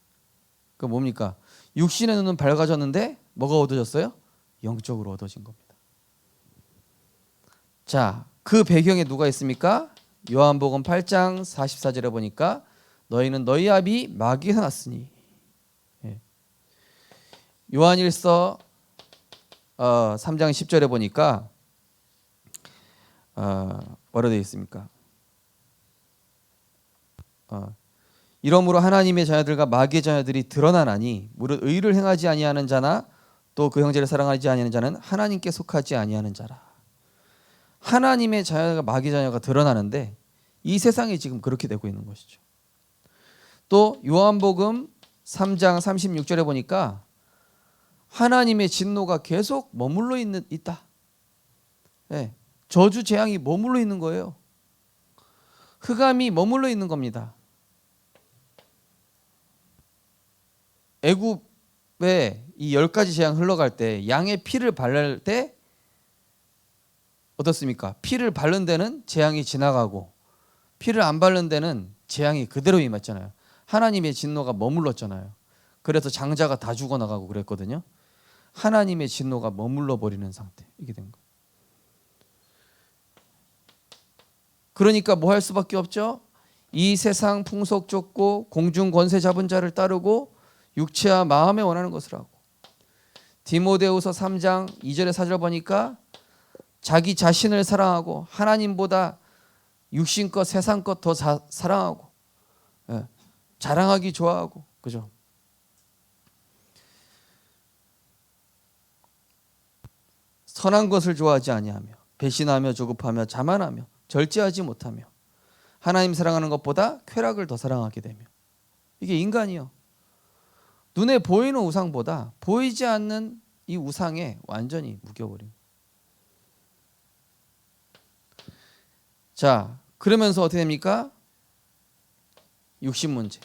그 뭡니까? 육신의 눈은 밝아졌는데 뭐가 얻어졌어요? 영적으로 얻어진 겁니다. 자, 그 배경에 누가 있습니까? 요한복음 8장 44절에 보니까 너희는 너희 아비 마귀에서 났으니. 예. 요한일서 3장 10절에 보니까 뭐라 되어 있습니까? 이러므로 하나님의 자녀들과 마귀의 자녀들이 드러나나니 무릇 의를 행하지 아니하는 자나 또 그 형제를 사랑하지 아니하는 자는 하나님께 속하지 아니하는 자라. 하나님의 자녀가 마귀의 자녀가 드러나는데 이 세상이 지금 그렇게 되고 있는 것이죠. 또 요한복음 3장 36절에 보니까 하나님의 진노가 계속 머물러 있다. 네, 저주 재앙이 머물러 있는 거예요. 흑암이 머물러 있는 겁니다. 애굽에 이 10가지 재앙 흘러갈 때 양의 피를 바를 때 어떻습니까? 피를 바른 데는 재앙이 지나가고 피를 안 바른 데는 재앙이 그대로 임했잖아요. 하나님의 진노가 머물렀잖아요. 그래서 장자가 다 죽어나가고 그랬거든요. 하나님의 진노가 머물러 버리는 상태. 이게 된 거예요. 그러니까 뭐 할 수밖에 없죠? 이 세상 풍속 쫓고 공중 권세 잡은 자를 따르고 육체와 마음에 원하는 것을 하고. 디모데후서 3장 2절에 4절 보니까 자기 자신을 사랑하고 하나님보다 육신것 세상것 더 사랑하고 자랑하기 좋아하고. 그죠? 선한 것을 좋아하지 아니하며 배신하며 조급하며 자만하며 절제하지 못하며 하나님 사랑하는 것보다 쾌락을 더 사랑하게 되며. 이게 인간이요. 눈에 보이는 우상보다 보이지 않는 이 우상에 완전히 묶여버립니다. 자, 그러면서 어떻게 됩니까? 육신 문제,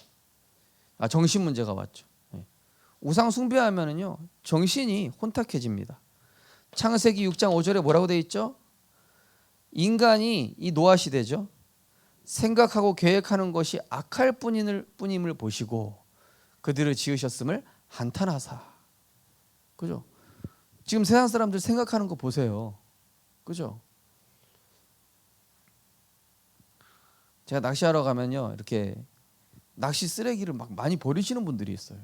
정신 문제가 왔죠. 우상 숭배하면은요 정신이 혼탁해집니다. 창세기 6장 5절에 뭐라고 되어 있죠? 인간이 이 노아 시대죠. 생각하고 계획하는 것이 악할 뿐임을 보시고 그들을 지으셨음을 한탄하사. 그죠? 지금 세상 사람들 생각하는 거 보세요. 그죠? 제가 낚시하러 가면요, 이렇게 낚시 쓰레기를 막 많이 버리시는 분들이 있어요.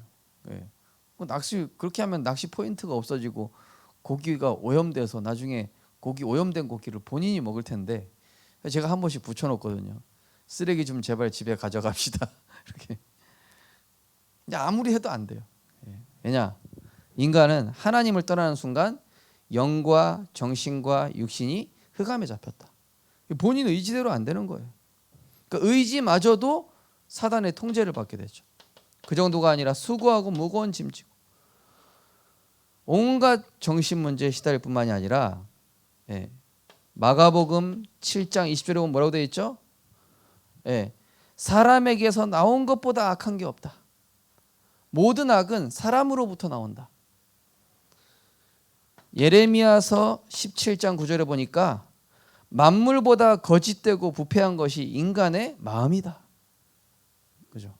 예. 낚시 그렇게 하면 낚시 포인트가 없어지고 고기가 오염돼서 나중에 오염된 고기를 본인이 먹을 텐데 제가 한 번씩 붙여놓거든요. 쓰레기 좀 제발 집에 가져갑시다. 이렇게. 근데 아무리 해도 안 돼요. 왜냐? 인간은 하나님을 떠나는 순간 영과 정신과 육신이 흑암에 잡혔다. 본인 의지대로 안 되는 거예요. 그러니까 의지마저도 사단의 통제를 받게 되죠. 그 정도가 아니라 수고하고 무거운 짐지고 온갖 정신 문제에 시달릴 뿐만이 아니라 마가복음 7장 20절에 보면 뭐라고 되어 있죠? 사람에게서 나온 것보다 악한 게 없다. 모든 악은 사람으로부터 나온다. 예레미야서 17장 9절에 보니까 만물보다 거짓되고 부패한 것이 인간의 마음이다. 그죠?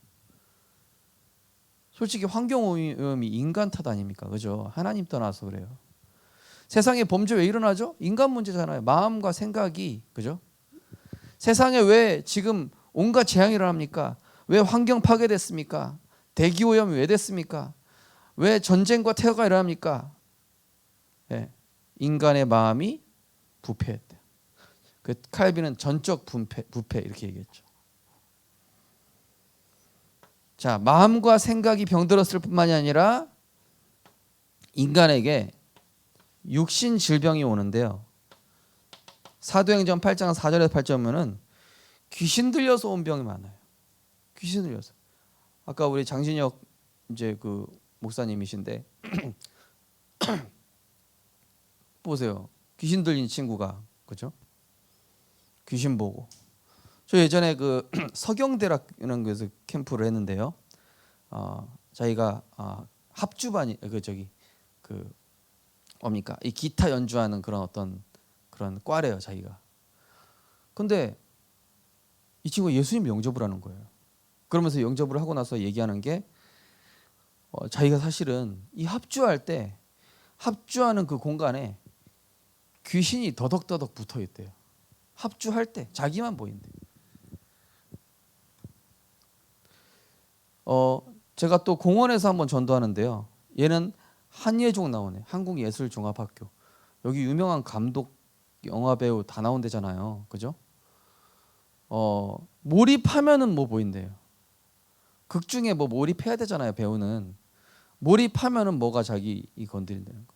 솔직히 환경오염이 인간 탓 아닙니까? 그죠? 하나님 떠나서 그래요. 세상에 범죄 왜 일어나죠? 인간 문제잖아요. 마음과 생각이. 그죠? 세상에 왜 지금 온갖 재앙이 일어납니까? 왜 환경 파괴됐습니까? 대기오염이 왜 됐습니까? 왜 전쟁과 태어가 일어납니까? 인간의 마음이 부패했대요. 그 칼빈은 전적 부패 이렇게 얘기했죠. 자, 마음과 생각이 병들었을 뿐만이 아니라 인간에게 육신 질병이 오는데요. 사도행전 8장 4절에서 8절 보면은 귀신 들려서 온 병이 많아요. 귀신 들려서. 아까 우리 장진혁 이제 그 목사님이신데 보세요. 귀신 들린 친구가 그죠? 귀신 보고. 저 예전에 그 서경대라는 곳에서 캠프를 했는데요. 저희가 합주반이 뭡니까? 이 기타 연주하는 그런 어떤 그런 과래요, 자기가. 근데 이 친구가 예수님 영접을 하는 거예요. 그러면서 영접을 하고 나서 얘기하는 게 자기가 사실은 이 합주할 때 합주하는 그 공간에 귀신이 더덕더덕 붙어 있대요. 합주할 때 자기만 보인대. 제가 또 공원에서 한번 전도하는데요. 얘는 한예종 나오네. 한국예술종합학교. 여기 유명한 감독, 영화배우 다 나온 데잖아요. 그죠? 몰입하면은 뭐 보인대요. 극 중에 뭐 몰입해야 되잖아요. 배우는 몰입하면은 뭐가 자기 건드린다는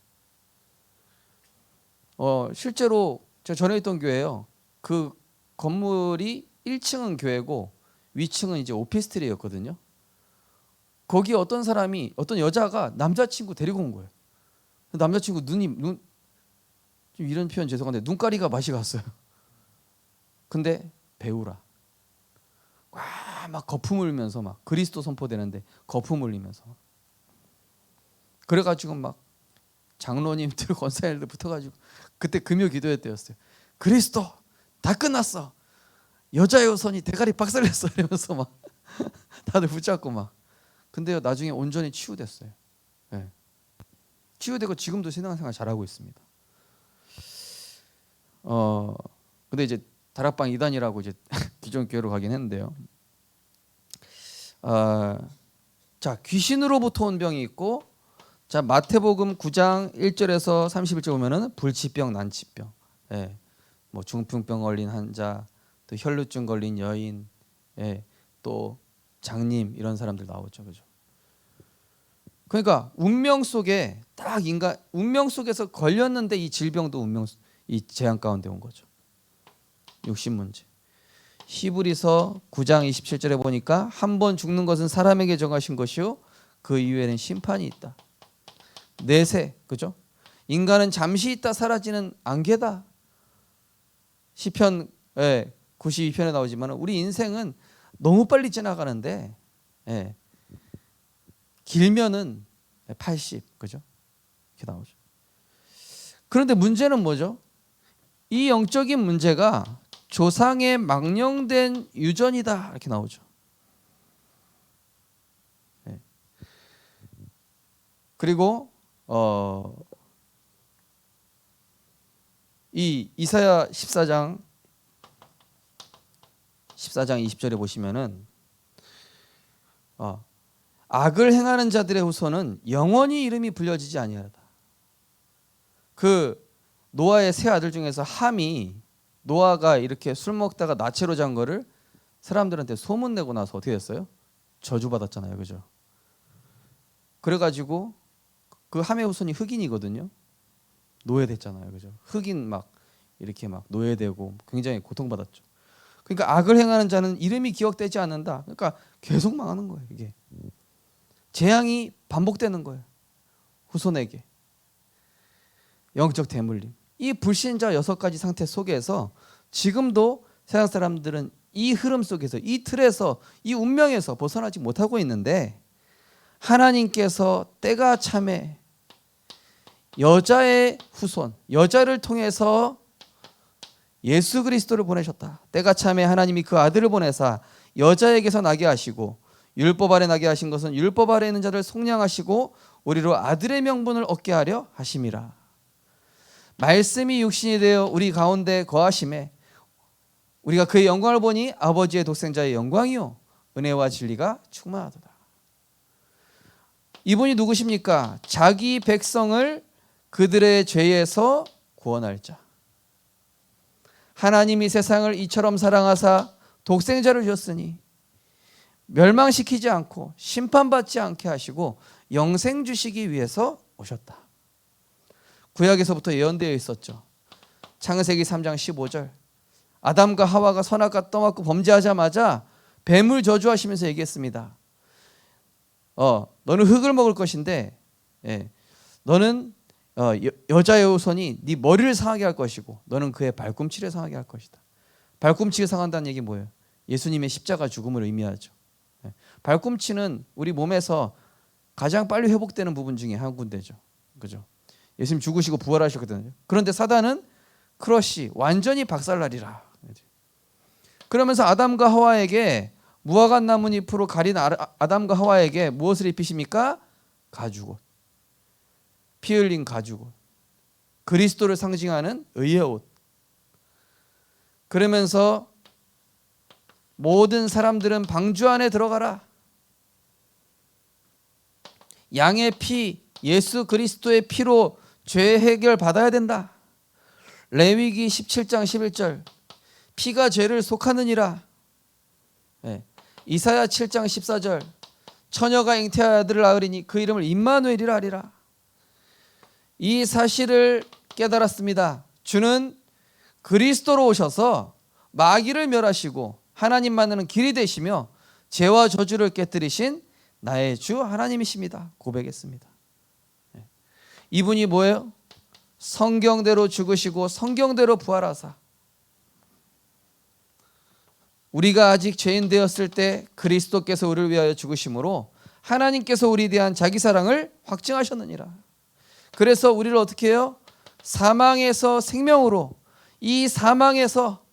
거. 실제로 제가 전에 있던 교회요. 그 건물이 1층은 교회고 위층은 이제 오피스텔이었거든요. 거기 어떤 사람이 어떤 여자가 남자친구 데리고 온 거예요. 남자친구 눈 좀 이런 표현 죄송한데 눈가리가 맛이 갔어요. 근데 배우라. 와, 막 거품 흘리면서 막 그리스도 선포되는데 거품 흘리면서. 그래가지고 막 장로님들 권사님들 붙어가지고 그때 금요 기도회 때였어요. 그리스도 다 끝났어. 여자의 우선이 대가리 박살냈어 이러면서 막 다들 붙잡고 막. 근데요 나중에 온전히 치유됐어요. 네. 치유되고 지금도 신앙생활 잘하고 있습니다. 근데 이제 다락방 2단이라고 이제 기존 교회로 가긴 했는데요. 자, 귀신으로부터 온 병이 있고, 자 마태복음 9장 1절에서 31절 보면은 불치병, 난치병, 예, 뭐 중풍병 걸린 환자, 또 혈루증 걸린 여인, 예, 또 장님 이런 사람들 나오죠, 그죠? 그러니까 운명 속에 딱 인간 운명 속에서 걸렸는데 이 질병도 운명 이 재앙 가운데 온 거죠. 육신 문제. 히브리서 9장 27절에 보니까 한 번 죽는 것은 사람에게 정하신 것이요 그 이후에는 심판이 있다. 내세, 그죠? 인간은 잠시 있다 사라지는 안개다. 시편 92편에 나오지만 우리 인생은 너무 빨리 지나가는데 길면은 80, 그죠? 이렇게 나오죠. 그런데 문제는 뭐죠? 이 영적인 문제가 조상의 망령된 유전이다 이렇게 나오죠. 그리고 이 이사야 14장 20절에 보시면은 악을 행하는 자들의 후손은 영원히 이름이 불려지지 아니하다. 그 노아의 세 아들 중에서 함이 노아가 이렇게 술 먹다가 나체로 잔 거를 사람들한테 소문내고 나서 어떻게 됐어요? 저주받았잖아요, 그죠? 그래가지고 그 함의 후손이 흑인이거든요. 노예됐잖아요, 그죠? 흑인 막 이렇게 막 노예되고 굉장히 고통받았죠. 그러니까 악을 행하는 자는 이름이 기억되지 않는다. 그러니까 계속 망하는 거예요, 이게. 재앙이 반복되는 거예요, 후손에게. 영적 대물림. 이 불신자 6가지 상태 속에서 지금도 세상 사람들은 이 흐름 속에서 이 틀에서 이 운명에서 벗어나지 못하고 있는데 하나님께서 때가 참에 여자의 후손, 여자를 통해서 예수 그리스도를 보내셨다. 때가 참에 하나님이 그 아들을 보내사 여자에게서 나게 하시고 율법 아래 나게 하신 것은 율법 아래 있는 자를 속량하시고 우리로 아들의 명분을 얻게 하려 하심이라. 말씀이 육신이 되어 우리 가운데 거하심에 우리가 그의 영광을 보니 아버지의 독생자의 영광이요 은혜와 진리가 충만하도다. 이분이 누구십니까? 자기 백성을 그들의 죄에서 구원할 자. 하나님이 세상을 이처럼 사랑하사 독생자를 주셨으니 멸망시키지 않고 심판받지 않게 하시고 영생 주시기 위해서 오셨다. 구약에서부터 예언되어 있었죠. 창세기 3장 15절. 아담과 하와가 선악과 떠먹고 범죄하자마자 뱀을 저주하시면서 얘기했습니다. 너는 흙을 먹을 것인데 너는 여자의 후손이 네 머리를 상하게 할 것이고 너는 그의 발꿈치를 상하게 할 것이다. 발꿈치를 상한다는 얘기 뭐예요? 예수님의 십자가 죽음을 의미하죠. 발꿈치는 우리 몸에서 가장 빨리 회복되는 부분 중에 한 군데죠. 그죠? 예수님 죽으시고 부활하셨거든요. 그런데 사단은 크러쉬 완전히 박살나리라. 그러면서 아담과 하와에게 무화과 나뭇잎으로 가린 아담과 하와에게 무엇을 입히십니까? 가죽옷. 피 흘린 가죽옷. 그리스도를 상징하는 의의 옷. 그러면서 모든 사람들은 방주 안에 들어가라. 양의 피, 예수 그리스도의 피로 죄 해결 받아야 된다. 레위기 17장 11절 피가 죄를 속하느니라. 네. 이사야 7장 14절 처녀가 잉태한 아들을 낳으리니 그 이름을 임마누엘이라 하리라. 이 사실을 깨달았습니다. 주는 그리스도로 오셔서 마귀를 멸하시고 하나님 만나는 길이 되시며 죄와 저주를 깨뜨리신 나의 주 하나님이십니다. 고백했습니다. 이분이 뭐예요? 성경대로 죽으시고 성경대로 부활하사 우리가 아직 죄인 되었을 때 그리스도께서 우리를 위하여 죽으심으로 하나님께서 우리에 대한 자기 사랑을 확증하셨느니라. 그래서 우리를 어떻게 해요? 사망에서 생명으로, 이 사망에서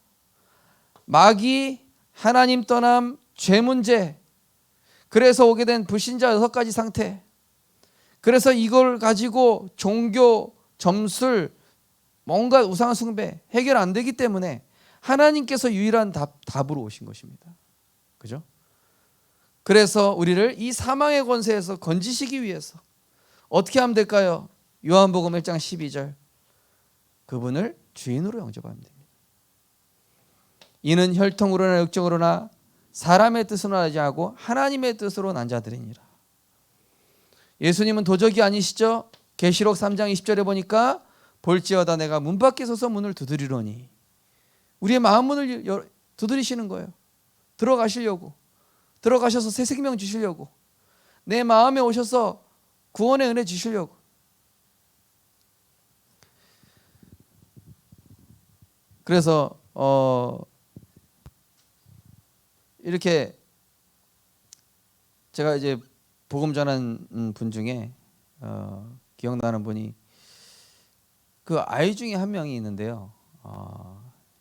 마귀, 하나님 떠남, 죄 문제, 그래서 오게 된 불신자 6가지 상태, 그래서 이걸 가지고 종교, 점술, 뭔가 우상 숭배 해결 안 되기 때문에 하나님께서 유일한 답으로 오신 것입니다. 그죠? 그래서 우리를 이 사망의 권세에서 건지시기 위해서 어떻게 하면 될까요? 요한복음 1장 12절 그분을 주인으로 영접하면 됩니다. 이는 혈통으로나 육정으로나 사람의 뜻으로 하지 않고 하나님의 뜻으로 난 자들이니라. 예수님은 도적이 아니시죠? 계시록 3장 20절에 보니까 볼지어다 내가 문 밖에 서서 문을 두드리노니, 우리의 마음 문을 두드리시는 거예요. 들어가시려고, 들어가셔서 새 생명 주시려고, 내 마음에 오셔서 구원의 은혜 주시려고. 그래서 이렇게 제가 이제 복음 전한 분 중에 기억나는 분이, 그 아이 중에 한 명이 있는데요.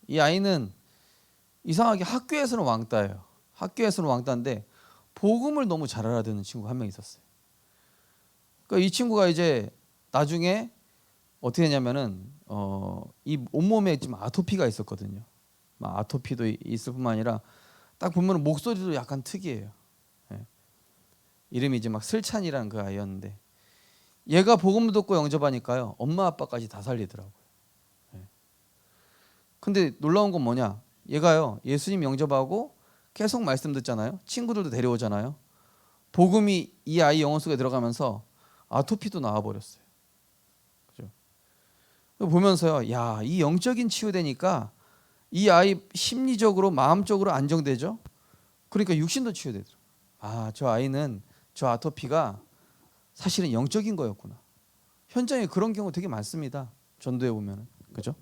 이 아이는 이상하게 학교에서는 왕따예요. 학교에서는 왕따인데 복음을 너무 잘 알아듣는 친구가 한 명 있었어요. 그러니까 이 친구가 이제 나중에 어떻게 했냐면은 이 온몸에 지금 아토피가 있었거든요. 아토피도 있을 뿐만 아니라 딱 보면 목소리도 약간 특이해요. 예. 이름이 이제 막 슬찬이라는 그 아이였는데, 얘가 복음 듣고 영접하니까요 엄마 아빠까지 다 살리더라고요. 예. 근데 놀라운 건 뭐냐, 얘가요 예수님 영접하고 계속 말씀 듣잖아요. 친구들도 데려오잖아요. 복음이 이 아이 영혼 속에 들어가면서 아토피도 나와버렸어요. 그죠? 보면서요, 야, 이 영적인 치유되니까 이 아이 심리적으로 마음적으로 안정되죠. 그러니까 육신도 치유되더라고요. 저 아이는 저 아토피가 사실은 영적인 거였구나. 현장에 그런 경우 되게 많습니다. 전도에 보면은. 그죠?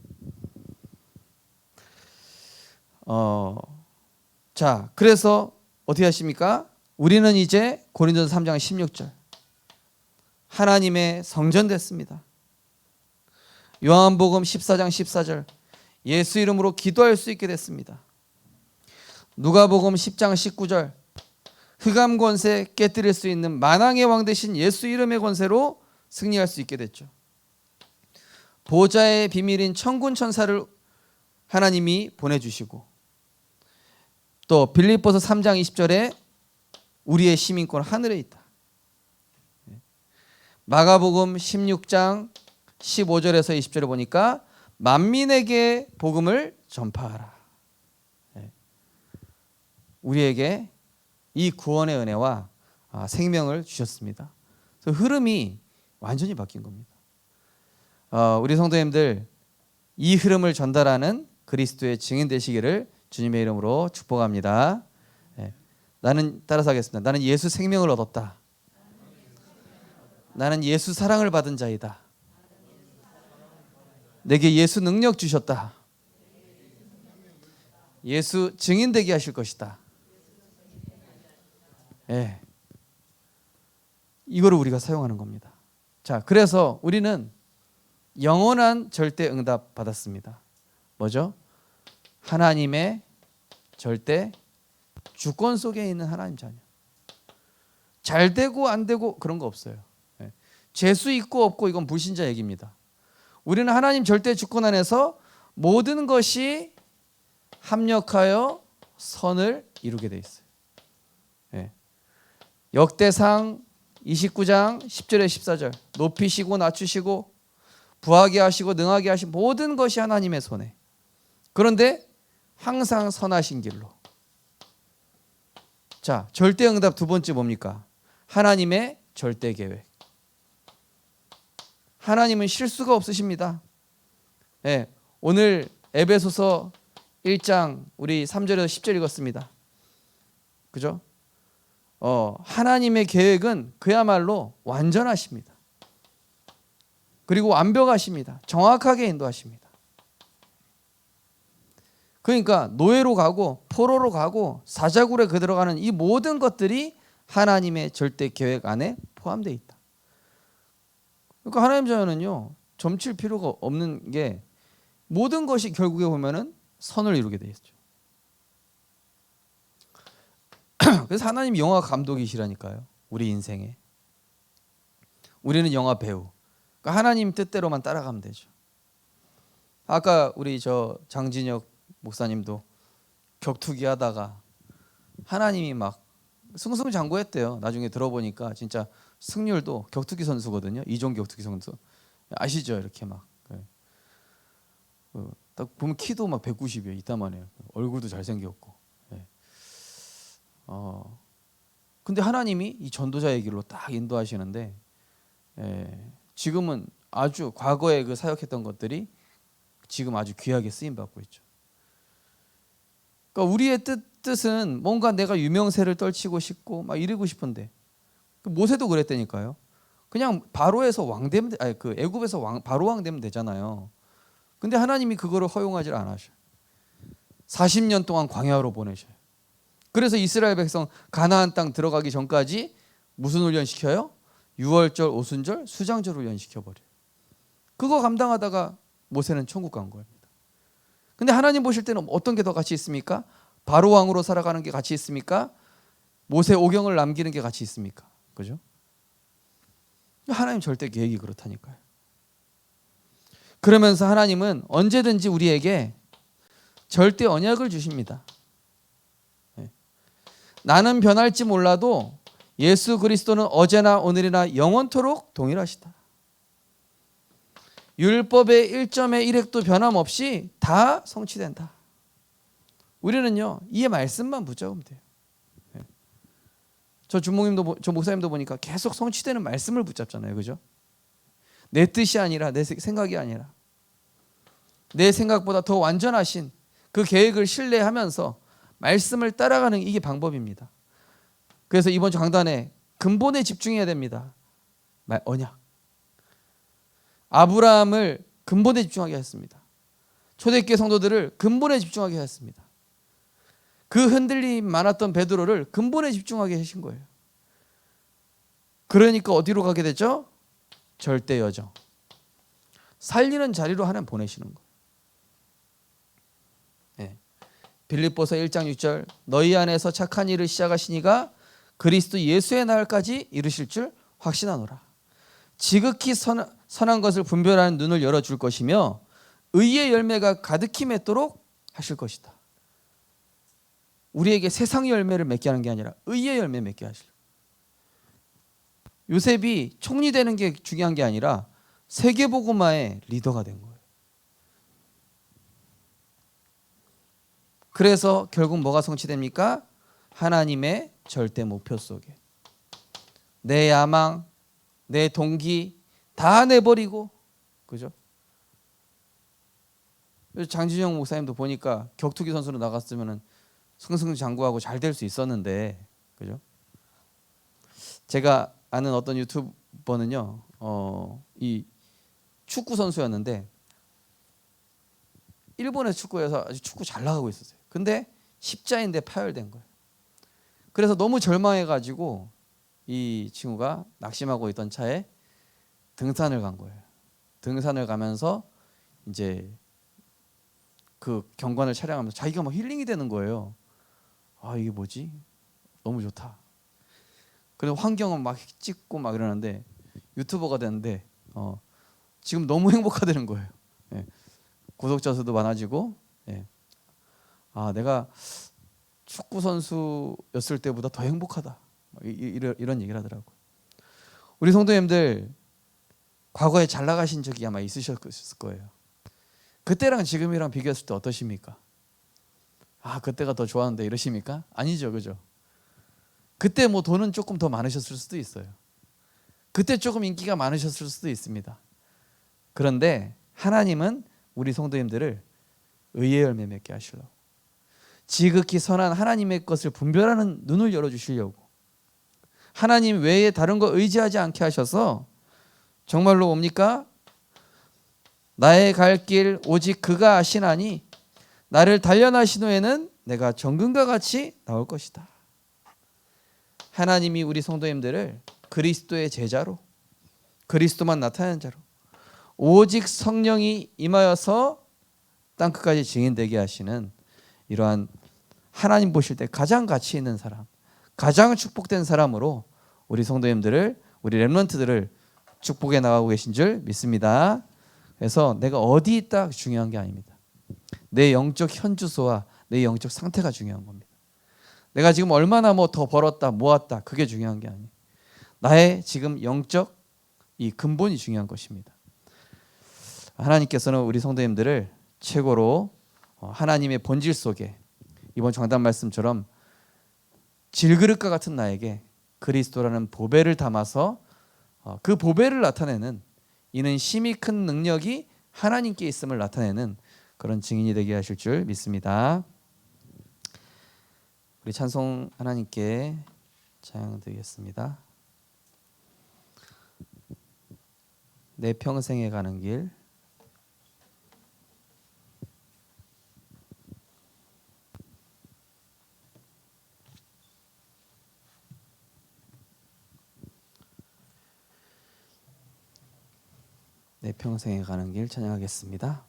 자, 그래서 어떻게 하십니까? 우리는 이제 고린도서 3장 16절 하나님의 성전 됐습니다. 요한복음 14장 14절 예수 이름으로 기도할 수 있게 됐습니다. 누가복음 10장 19절 흑암 권세 깨뜨릴 수 있는 만왕의 왕 되신 예수 이름의 권세로 승리할 수 있게 됐죠. 보좌의 비밀인 천군 천사를 하나님이 보내주시고, 또 빌립보서 3장 20절에 우리의 시민권 하늘에 있다. 마가복음 16장 15절에서 20절에 보니까 만민에게 복음을 전파하라. 우리에게 이 구원의 은혜와 생명을 주셨습니다. 그래서 흐름이 완전히 바뀐 겁니다. 우리 성도님들, 이 흐름을 전달하는 그리스도의 증인 되시기를 주님의 이름으로 축복합니다. 나는 따라서 하겠습니다. 나는 예수 생명을 얻었다. 나는 예수 사랑을 받은 자이다. 내게 예수 능력 주셨다. 예수 증인 되게 하실 것이다. 이거를 우리가 사용하는 겁니다. 자, 그래서 우리는 영원한 절대 응답 받았습니다. 뭐죠? 하나님의 절대 주권 속에 있는 하나님 자녀. 잘 되고 안 되고 그런 거 없어요. 예. 재수 있고 없고 이건 불신자 얘기입니다. 우리는 하나님 절대 주권 안에서 모든 것이 합력하여 선을 이루게 돼 있어요. 예. 역대상 29장 10절에 14절 높이시고 낮추시고 부하게 하시고 능하게 하신 모든 것이 하나님의 손에. 그런데 항상 선하신 길로. 자, 절대 응답 두 번째 뭡니까? 하나님의 절대 계획. 하나님은 실수가 없으십니다. 예, 오늘 에베소서 1장 우리 3절에서 10절 읽었습니다. 그죠? 하나님의 계획은 그야말로 완전하십니다. 그리고 완벽하십니다. 정확하게 인도하십니다. 그러니까 노예로 가고 포로로 가고 사자굴에 들어가는 이 모든 것들이 하나님의 절대 계획 안에 포함되어 있다. 그러니까 하나님 자녀는요, 점칠 필요가 없는 게 모든 것이 결국에 보면은 선을 이루게 되어 있죠. 그래서 하나님 영화 감독이시라니까요. 우리 인생에. 우리는 영화 배우. 그러니까 하나님 뜻대로만 따라가면 되죠. 아까 우리 저 장진혁 목사님도 격투기 하다가 하나님이 막 승승장구했대요. 나중에 들어보니까 진짜 승률도 격투기 선수거든요. 이종 격투기 선수 아시죠? 이렇게 막 딱 보면 키도 막 190이에요. 이따만해요. 얼굴도 잘생겼고. 근데 하나님이 이 전도자의 길로 딱 인도하시는데 지금은 아주 과거에 그 사역했던 것들이 지금 아주 귀하게 쓰임 받고 있죠. 그러니까 우리의 뜻은 뭔가 내가 유명세를 떨치고 싶고 막 이러고 싶은데 모세도 그랬다니까요. 그냥 바로에서 왕 되면 그 애굽에서 바로 왕 되면 되잖아요. 근데 하나님이 그거를 허용하지 않으셔요. 40년 동안 광야로 보내셔요. 그래서 이스라엘 백성 가나안 땅 들어가기 전까지 무슨 훈련 시켜요? 유월절, 오순절, 수장절 훈련 시켜버려요. 그거 감당하다가 모세는 천국 간 겁니다. 근데 하나님 보실 때는 어떤 게 더 가치 있습니까? 바로 왕으로 살아가는 게 가치 있습니까? 모세 오경을 남기는 게 가치 있습니까? 그죠? 하나님 절대 계획이 그렇다니까요. 그러면서 하나님은 언제든지 우리에게 절대 언약을 주십니다. 나는 변할지 몰라도 예수 그리스도는 어제나 오늘이나 영원토록 동일하시다. 율법의 1점의 1획도 변함없이 다 성취된다. 우리는요, 이 말씀만 붙잡으면 돼요. 저 주목님도, 저 목사님도 보니까 계속 성취되는 말씀을 붙잡잖아요. 그죠? 내 뜻이 아니라, 내 생각이 아니라 내 생각보다 더 완전하신 그 계획을 신뢰하면서 말씀을 따라가는 이게 방법입니다. 그래서 이번 주 강단에 근본에 집중해야 됩니다. 언약. 아브라함을 근본에 집중하게 했습니다. 초대교회 성도들을 근본에 집중하게 했습니다. 그 흔들림 많았던 베드로를 근본에 집중하게 하신 거예요. 그러니까 어디로 가게 되죠? 절대 여정. 살리는 자리로 하나님 보내시는 거예요. 빌립보서 1장 6절 너희 안에서 착한 일을 시작하시니가 그리스도 예수의 날까지 이루실 줄 확신하노라. 지극히 선한 것을 분별하는 눈을 열어줄 것이며 의의 열매가 가득히 맺도록 하실 것이다. 우리에게 세상 열매를 맺게 하는 게 아니라 의의 열매 맺게 하실. 요셉이 총리 되는 게 중요한 게 아니라 세계복음화의 리더가 된 거예요. 그래서 결국 뭐가 성취됩니까? 하나님의 절대 목표 속에 내 야망, 내 동기 다 내버리고, 그죠? 장진영 목사님도 보니까 격투기 선수로 나갔으면은 승승장구하고 잘 될 수 있었는데, 그죠? 제가 아는 어떤 유튜버는요, 이 축구 선수였는데 일본의 축구에서 아주 축구 잘 나가고 있었어요. 근데 십자인대 파열된 거예요. 그래서 너무 절망해가지고 이 친구가 낙심하고 있던 차에 등산을 간 거예요. 등산을 가면서 이제 그 경관을 촬영하면서 자기가 막 힐링이 되는 거예요. 아 이게 뭐지? 너무 좋다. 그래서 환경은 막 찍고 막 이러는데 유튜버가 됐는데 지금 너무 행복하다는 거예요. 예. 구독자 수도 많아지고, 예. 아 내가 축구 선수였을 때보다 더 행복하다. 이런 얘기를 하더라고. 우리 성도님들 과거에 잘 나가신 적이 아마 있으셨을 거예요. 그때랑 지금이랑 비교했을 때 어떠십니까? 아 그때가 더 좋았는데 이러십니까? 아니죠, 그죠? 그때 뭐 돈은 조금 더 많으셨을 수도 있어요. 그때 조금 인기가 많으셨을 수도 있습니다. 그런데 하나님은 우리 성도님들을 의의 열매 맺게 하시려고, 지극히 선한 하나님의 것을 분별하는 눈을 열어주시려고, 하나님 외에 다른 거 의지하지 않게 하셔서 정말로 뭡니까? 나의 갈 길 오직 그가 아시나니 나를 단련하신 후에는 내가 정금과 같이 나올 것이다. 하나님이 우리 성도님들을 그리스도의 제자로, 그리스도만 나타내는 자로, 오직 성령이 임하여서 땅끝까지 증인되게 하시는 이러한 하나님 보실 때 가장 가치 있는 사람, 가장 축복된 사람으로 우리 성도님들을, 우리 렘넌트들을 축복해 나가고 계신 줄 믿습니다. 그래서 내가 어디 있다 중요한 게 아닙니다. 내 영적 현주소와 내 영적 상태가 중요한 겁니다. 내가 지금 얼마나 뭐 더 벌었다 모았다 그게 중요한 게 아니에요. 나의 지금 영적 이 근본이 중요한 것입니다. 하나님께서는 우리 성도님들을 최고로 하나님의 본질 속에 이번 정단 말씀처럼 질그릇과 같은 나에게 그리스도라는 보배를 담아서 그 보배를 나타내는, 이는 심히 큰 능력이 하나님께 있음을 나타내는 그런 증인이 되게 하실 줄 믿습니다. 우리 찬송 하나님께 찬양드리겠습니다. 내 평생에 가는 길. 내 평생에 가는 길 찬양하겠습니다.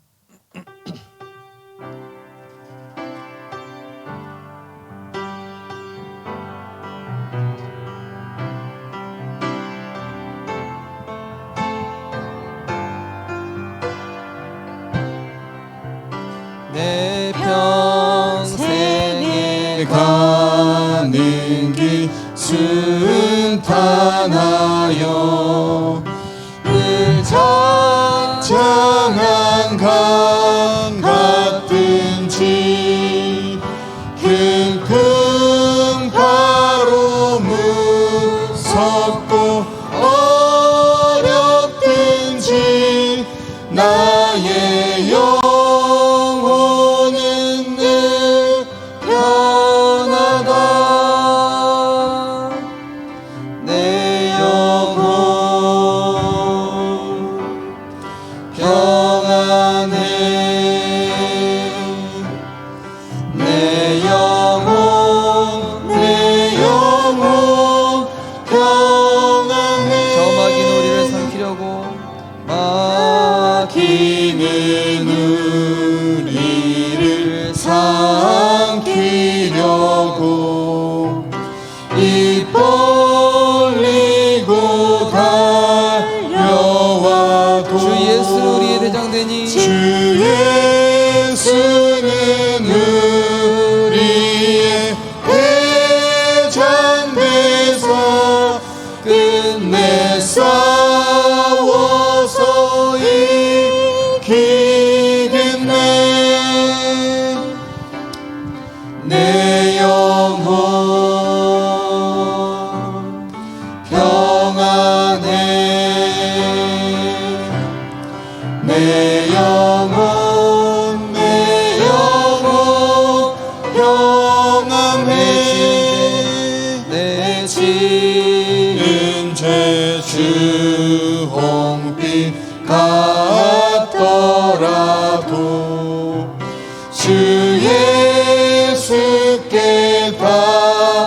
내 평생에 가는 길 순탄하여 장한 강 같든지 큰 바로 무섭고 어렵든지 나의 영혼은 늘 편하다. 내 영혼 평안해. 내 영혼 평안해. 저 막인 우리를 삼키려고 막히는 우리를 삼키려고 입 벌리고 달려와도 주 예수는 우리의 대장되니 주 예수는 우리의 대장 되사 끝내 싸워서 이기겠네. 내 영혼 평안해. 내 영혼 평안해. 내 지은 죄 주홍빛 같더라도 주 예수께 바르며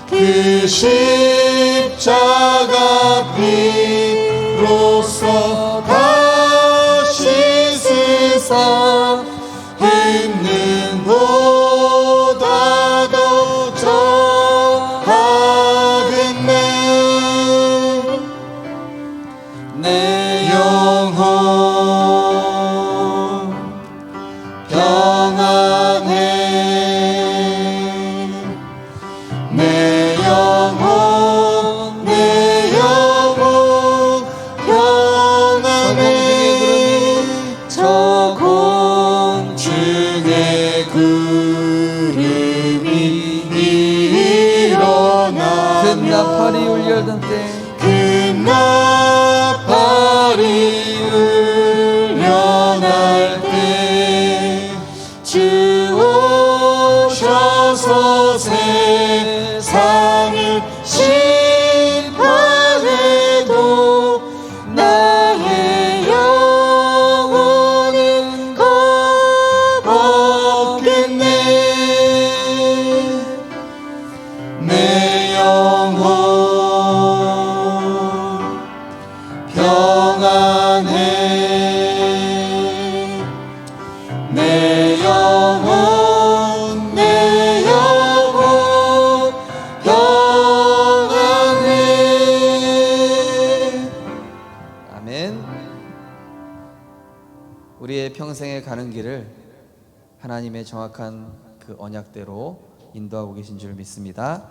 그 십자가 피로써 다시 세상 흩는 내 영혼 평안해. 내 영혼 내 영혼 평안해. 저 공중의 구름이 일어나 큰 나팔이 울려던 때 큰 나팔이 울려날 때 주 오셔서 세상을 심판해도 나의 영혼은 겁없겠네. 내 영혼 평안해. 내 영혼 내 영혼 평안해. 아멘. 우리의 평생에 가는 길을 하나님의 정확한 그 언약대로 인도하고 계신 줄 믿습니다.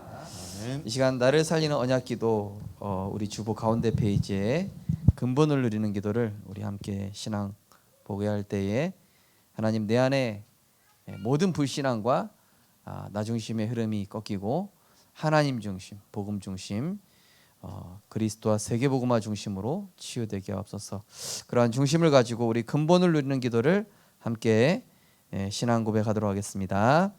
이 시간 나를 살리는 언약기도 우리 주보 가운데 페이지에 근본을 누리는 기도를 우리 함께 신앙 보게 할 때에 하나님 내 안에 모든 불신앙과 나 중심의 흐름이 꺾이고 하나님 중심, 복음 중심, 그리스도와 세계복음화 중심으로 치유되게 하옵소서. 그러한 중심을 가지고 우리 근본을 누리는 기도를 함께 신앙 고백하도록 하겠습니다.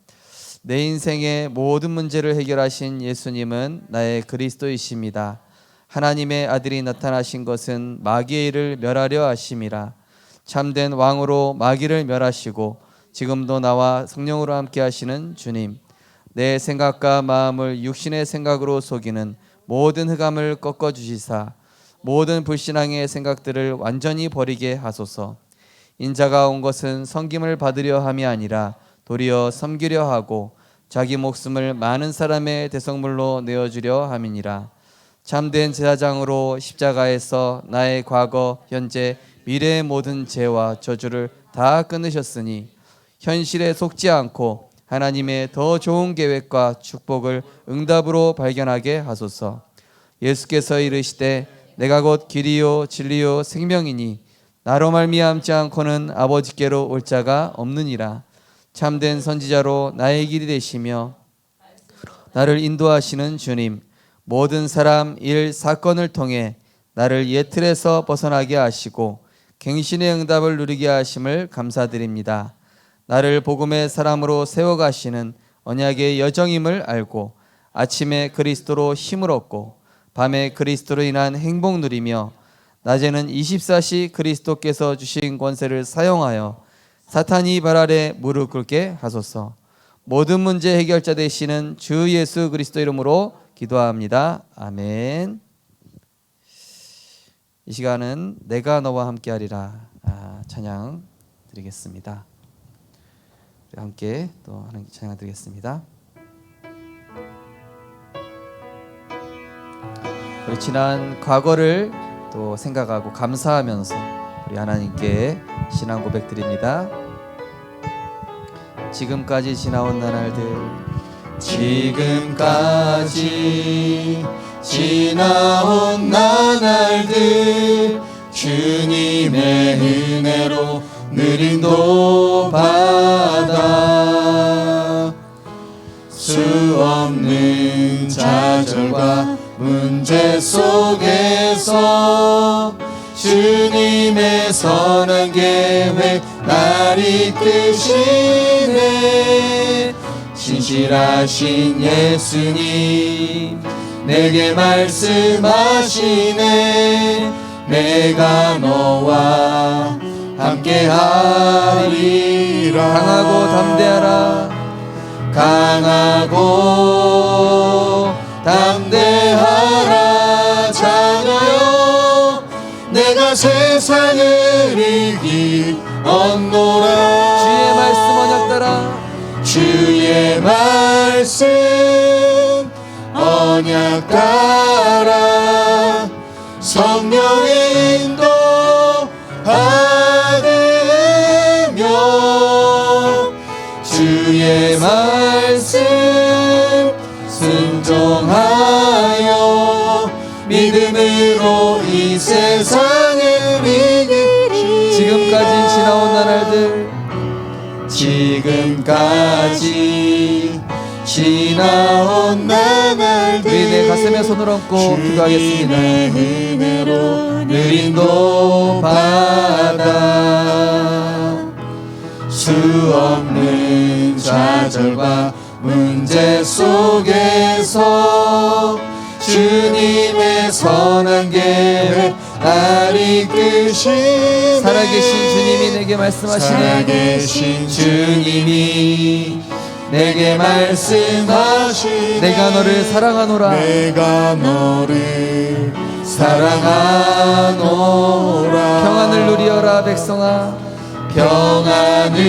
내 인생의 모든 문제를 해결하신 예수님은 나의 그리스도이십니다. 하나님의 아들이 나타나신 것은 마귀의 일을 멸하려 하심이라. 참된 왕으로 마귀를 멸하시고 지금도 나와 성령으로 함께 하시는 주님, 내 생각과 마음을 육신의 생각으로 속이는 모든 흑암을 꺾어주시사 모든 불신앙의 생각들을 완전히 버리게 하소서. 인자가 온 것은 섬김을 받으려 함이 아니라 도리어 섬기려 하고 자기 목숨을 많은 사람의 대성물로 내어주려 함이니라. 참된 제사장으로 십자가에서 나의 과거, 현재, 미래의 모든 죄와 저주를 다 끊으셨으니 현실에 속지 않고 하나님의 더 좋은 계획과 축복을 응답으로 발견하게 하소서. 예수께서 이르시되 내가 곧 길이요 진리요 생명이니 나로 말미암지 않고는 아버지께로 올 자가 없느니라. 참된 선지자로 나의 길이 되시며 나를 인도하시는 주님, 모든 사람, 일, 사건을 통해 나를 옛 틀에서 벗어나게 하시고 갱신의 응답을 누리게 하심을 감사드립니다. 나를 복음의 사람으로 세워가시는 언약의 여정임을 알고 아침에 그리스도로 힘을 얻고 밤에 그리스도로 인한 행복 누리며 낮에는 24시 그리스도께서 주신 권세를 사용하여 사탄이 발 아래 무릎 꿇게 하소서. 모든 문제 해결자 되시는 주 예수 그리스도 이름으로 기도합니다. 아멘. 이 시간은 내가 너와 함께하리라 찬양 드리겠습니다. 함께 또 하는 찬양 드리겠습니다. 우리 지난 과거를 또 생각하고 감사하면서 우리 하나님께 신앙 고백 드립니다. 지금까지 지나온 나날들, 지금까지 지나온 나날들 주님의 은혜로 늘 인도받아 수 없는 좌절과 문제 속에서 주님의 선한 계획 날 이끄시네. 신실하신 예수님 내게 말씀하시네. 내가 너와 함께하리라. 강하고 담대하라. 강하고 담대하라. 자녀여 내가 세상을 이기었노라. 주의 말씀 언약 따라. 주의 말씀 언약 따라 성령의 인도 받으며 주의 말씀 순종하여 믿음으로 이 세상을 이기리. 지금까지 지나온 나날들, 지금까지 지나온 나날들 우리 내 가슴에 손을 얹고 기도하겠습니다. 주님의 은혜로 늘 인도받아 수 없는 좌절과 문제 속에서 주님의 선한 계획 날 이끄시네. 살아계신 주님이 내게 말씀하시네. 살아계신 주님이 내게 말씀하시네. 내가 너를 사랑하노라. 내가 너를 사랑하노라. 평안을 누리어라 백성아. 평안을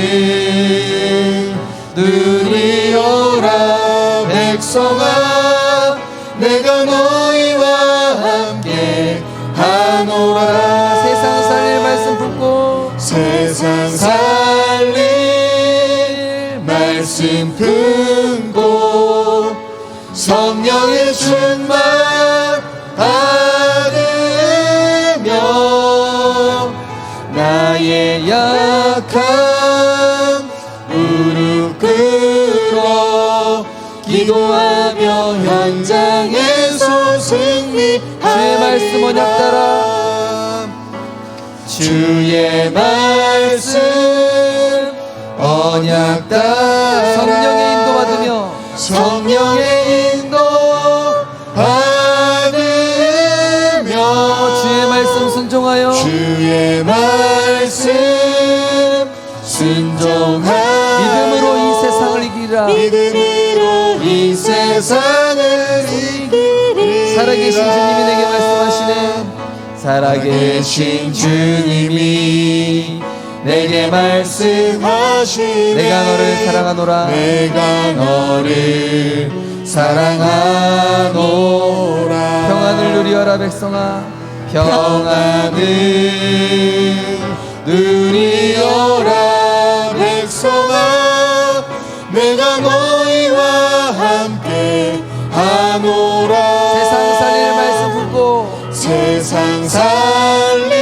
누리어라 백성아. 내가 너희와 함께 하노라. 세상 살릴 말씀 품고 세상 살릴 말씀 품고 성령의 충만 받으며 나의 약한 무릎 꿇어 기도하며 현장에서 승리하리라. 주의 말씀 언약 따라. 주의 말씀 언약 따라 성령의 인도 받으며 성령의 인도 받으며 주의 말씀 순종하여 주의 말씀 순종하여 믿음으로 이 세상을 이기라. 믿음으로 이 세상을 이기리라. 살아계신 주님이 내게 말씀하시네. 살아계신 주님이 내게 말씀하시네. 내가 너를 사랑하노라. 내가 너를 사랑하노라. 평안을 누리어라 백성아. 평안을 누리어라 백성아. 내가 너희와 함께 하노라. 세상 살릴 말씀 품고 세상 살릴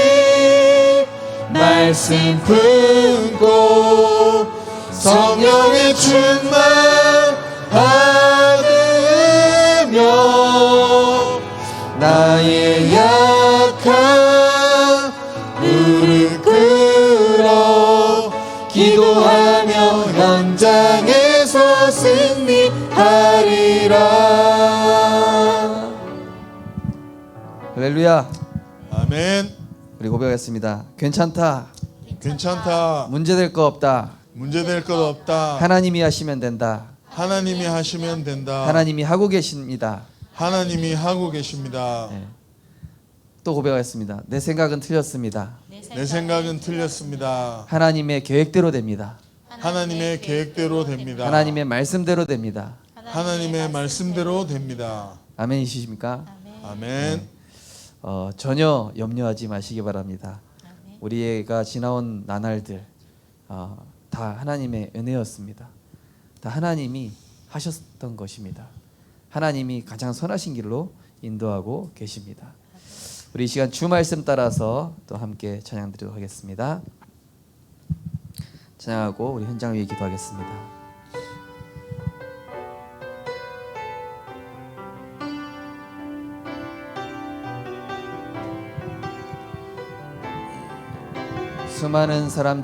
말씀 품고 성령의 충만 받으며 나의 약한 무릎 꿇어 기도하며 현장에서 승리하리라. 할렐루야. 아멘. 우리 고백하겠습니다. 괜찮다. 괜찮다. 문제될 거 없다. 문제될 것 없다. 하나님이 하시면 된다. 하나님이 하시면 된다. 하나님이 하고 계십니다. 하나님이 하고 계십니다. 네. 또 고백하겠습니다. 내 생각은 틀렸습니다. 내 생각은 틀렸습니다. 하나님의 계획대로 됩니다. 하나님의 계획대로 됩니다. 하나님의 말씀대로 됩니다. 하나님의 말씀대로 됩니다. 아멘이십니까? 아멘. 전혀 염려하지 마시기 바랍니다. 우리가 지나온 나날들 다 하나님의 은혜였습니다. 다 하나님이 하셨던 것입니다. 하나님이 가장 선하신 길로 인도하고 계십니다. 우리 이 시간 주 말씀 따라서 또 함께 찬양 드리도록 하겠습니다. 찬양하고 우리 현장 위에 기도하겠습니다. 수많은 사람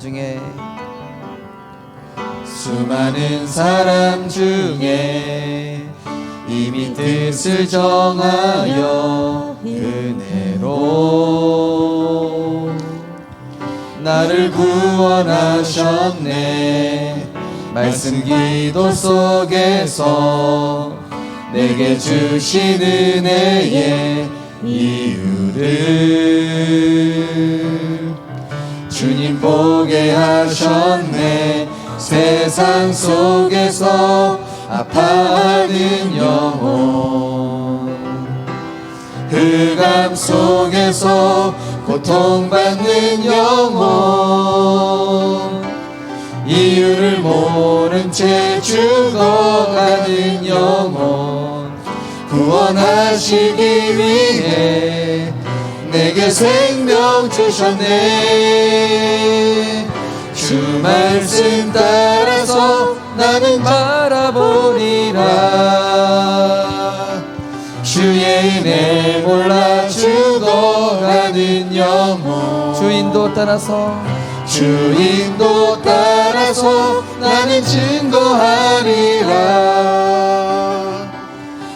중에 이미 뜻을 정하여 은혜로 나를 구원하셨네. 말씀 기도 속에서 내게 주신 은혜의 이유를 주님 보게 하셨네. 세상 속에서 아파하는 영혼 흑암 속에 속에서 고통받는 영혼, 이유를 모른 채 죽어가는 영혼, 구원하시기 위해 내게 생명 주셨네. 주 말씀 따라서 나는 바라보리라. 주의 은혜 몰라 죽어가는 영혼, 주인도 따라서 나는 증거하리라.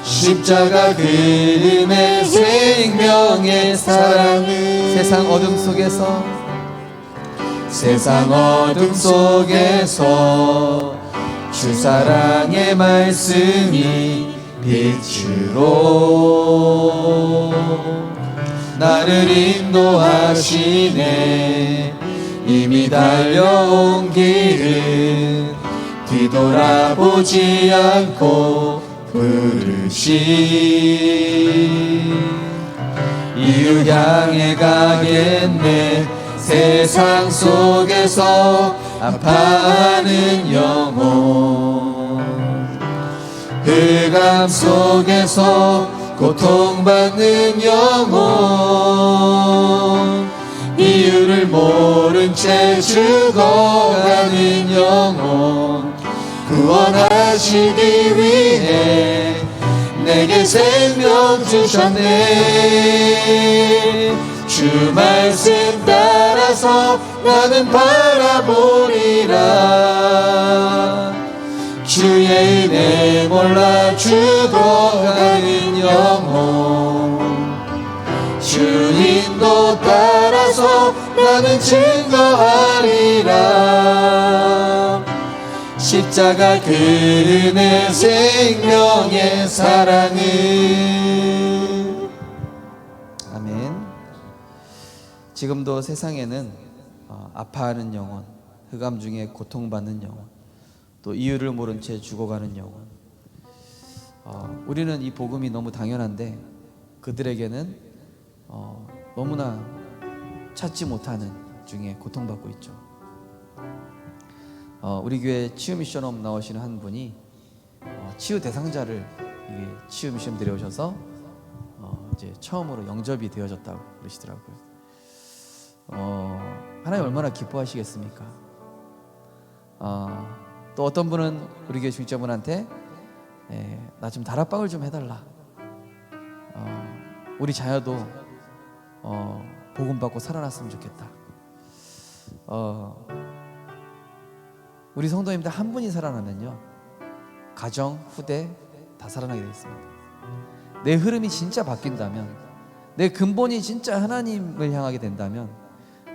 십자가 그 은혜 생명의 사랑을 세상 어둠 속에서 주 사랑의 말씀이 빛으로 나를 인도하시네. 이미 달려온 길은 뒤돌아보지 않고 부르시. 이유 향해 가겠네. 세상 속에서 아파하는 영혼, 흑암 속에서 고통받는 영혼, 이유를 모른 채 죽어가는 영혼, 구원하시기 위해 내게 생명 주셨네. 주 말씀 따라서 나는 바라보리라. 주의 은혜 몰라 죽어가는 영혼, 주인도 따라서 나는 증거하리라. 십자가 그 은혜 생명의 사랑을. 아멘. 지금도 세상에는 아파하는 영혼, 흑암 중에 고통받는 영혼, 또 이유를 모른 채 죽어가는 영혼, 우리는 이 복음이 너무 당연한데 그들에게는 너무나 찾지 못하는 중에 고통받고 있죠. 우리 교회 치유 미션홈 나오시는 한 분이 치유 대상자를 이게 치유 미션 들여오셔서 이제 처음으로 영접이 되어졌다고 그러시더라고요. 하나님 얼마나 기뻐하시겠습니까? 또 어떤 분은 우리 교회 중직자분한테 나 좀 다락방을 좀 해달라. 우리 자녀도 복음 받고 살아났으면 좋겠다. 우리 성도님들 한 분이 살아나면요, 가정, 후대 다 살아나게 되어 있습니다. 내 흐름이 진짜 바뀐다면, 내 근본이 진짜 하나님을 향하게 된다면,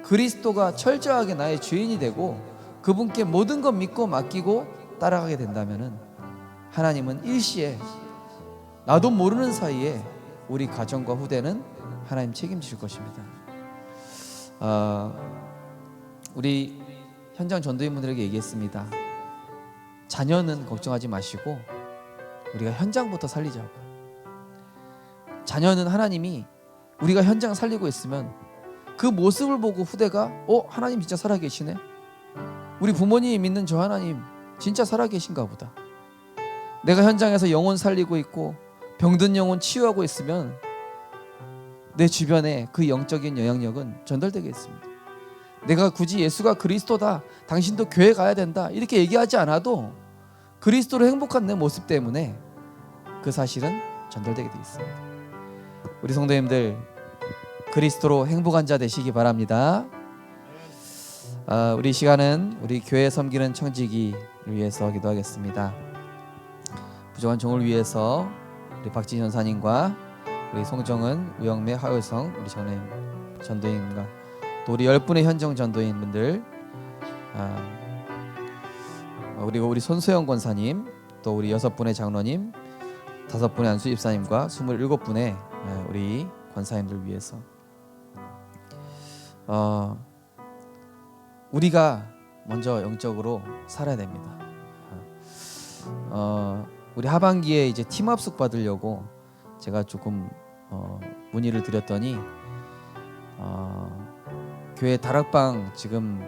그리스도가 철저하게 나의 주인이 되고 그분께 모든 것 믿고 맡기고 따라가게 된다면은 하나님은 일시에 나도 모르는 사이에 우리 가정과 후대는 하나님 책임지실 것입니다. 우리 현장 전도인분들에게 얘기했습니다. 자녀는 걱정하지 마시고 우리가 현장부터 살리자고. 자녀는 하나님이 우리가 현장 살리고 있으면 그 모습을 보고 후대가 하나님 진짜 살아계시네, 우리 부모님이 믿는 저 하나님 진짜 살아계신가 보다. 내가 현장에서 영혼 살리고 있고 병든 영혼 치유하고 있으면 내 주변에 그 영적인 영향력은 전달되겠습니다. 내가 굳이 예수가 그리스도다, 당신도 교회 가야 된다 이렇게 얘기하지 않아도 그리스도로 행복한 내 모습 때문에 그 사실은 전달되게 되어 있습니다. 우리 성도님들 그리스도로 행복한 자 되시기 바랍니다. 우리 시간은 우리 교회 섬기는 청지기를 위해서 기도하겠습니다. 부족한 종을 위해서 우리 박진 전사님과 우리 송정은, 우영매, 하효성 우리 전도인과 또 우리 10분의 현장 전도인분들, 그리고 우리 손소영 권사님, 또 우리 6분의 장로님, 5분의 안수 집사님과 27분의 우리 권사님들 위해서 우리가 먼저 영적으로 살아야 됩니다. 우리 하반기에 이제 팀합숙 받으려고 제가 조금 문의를 드렸더니 교회 다락방 지금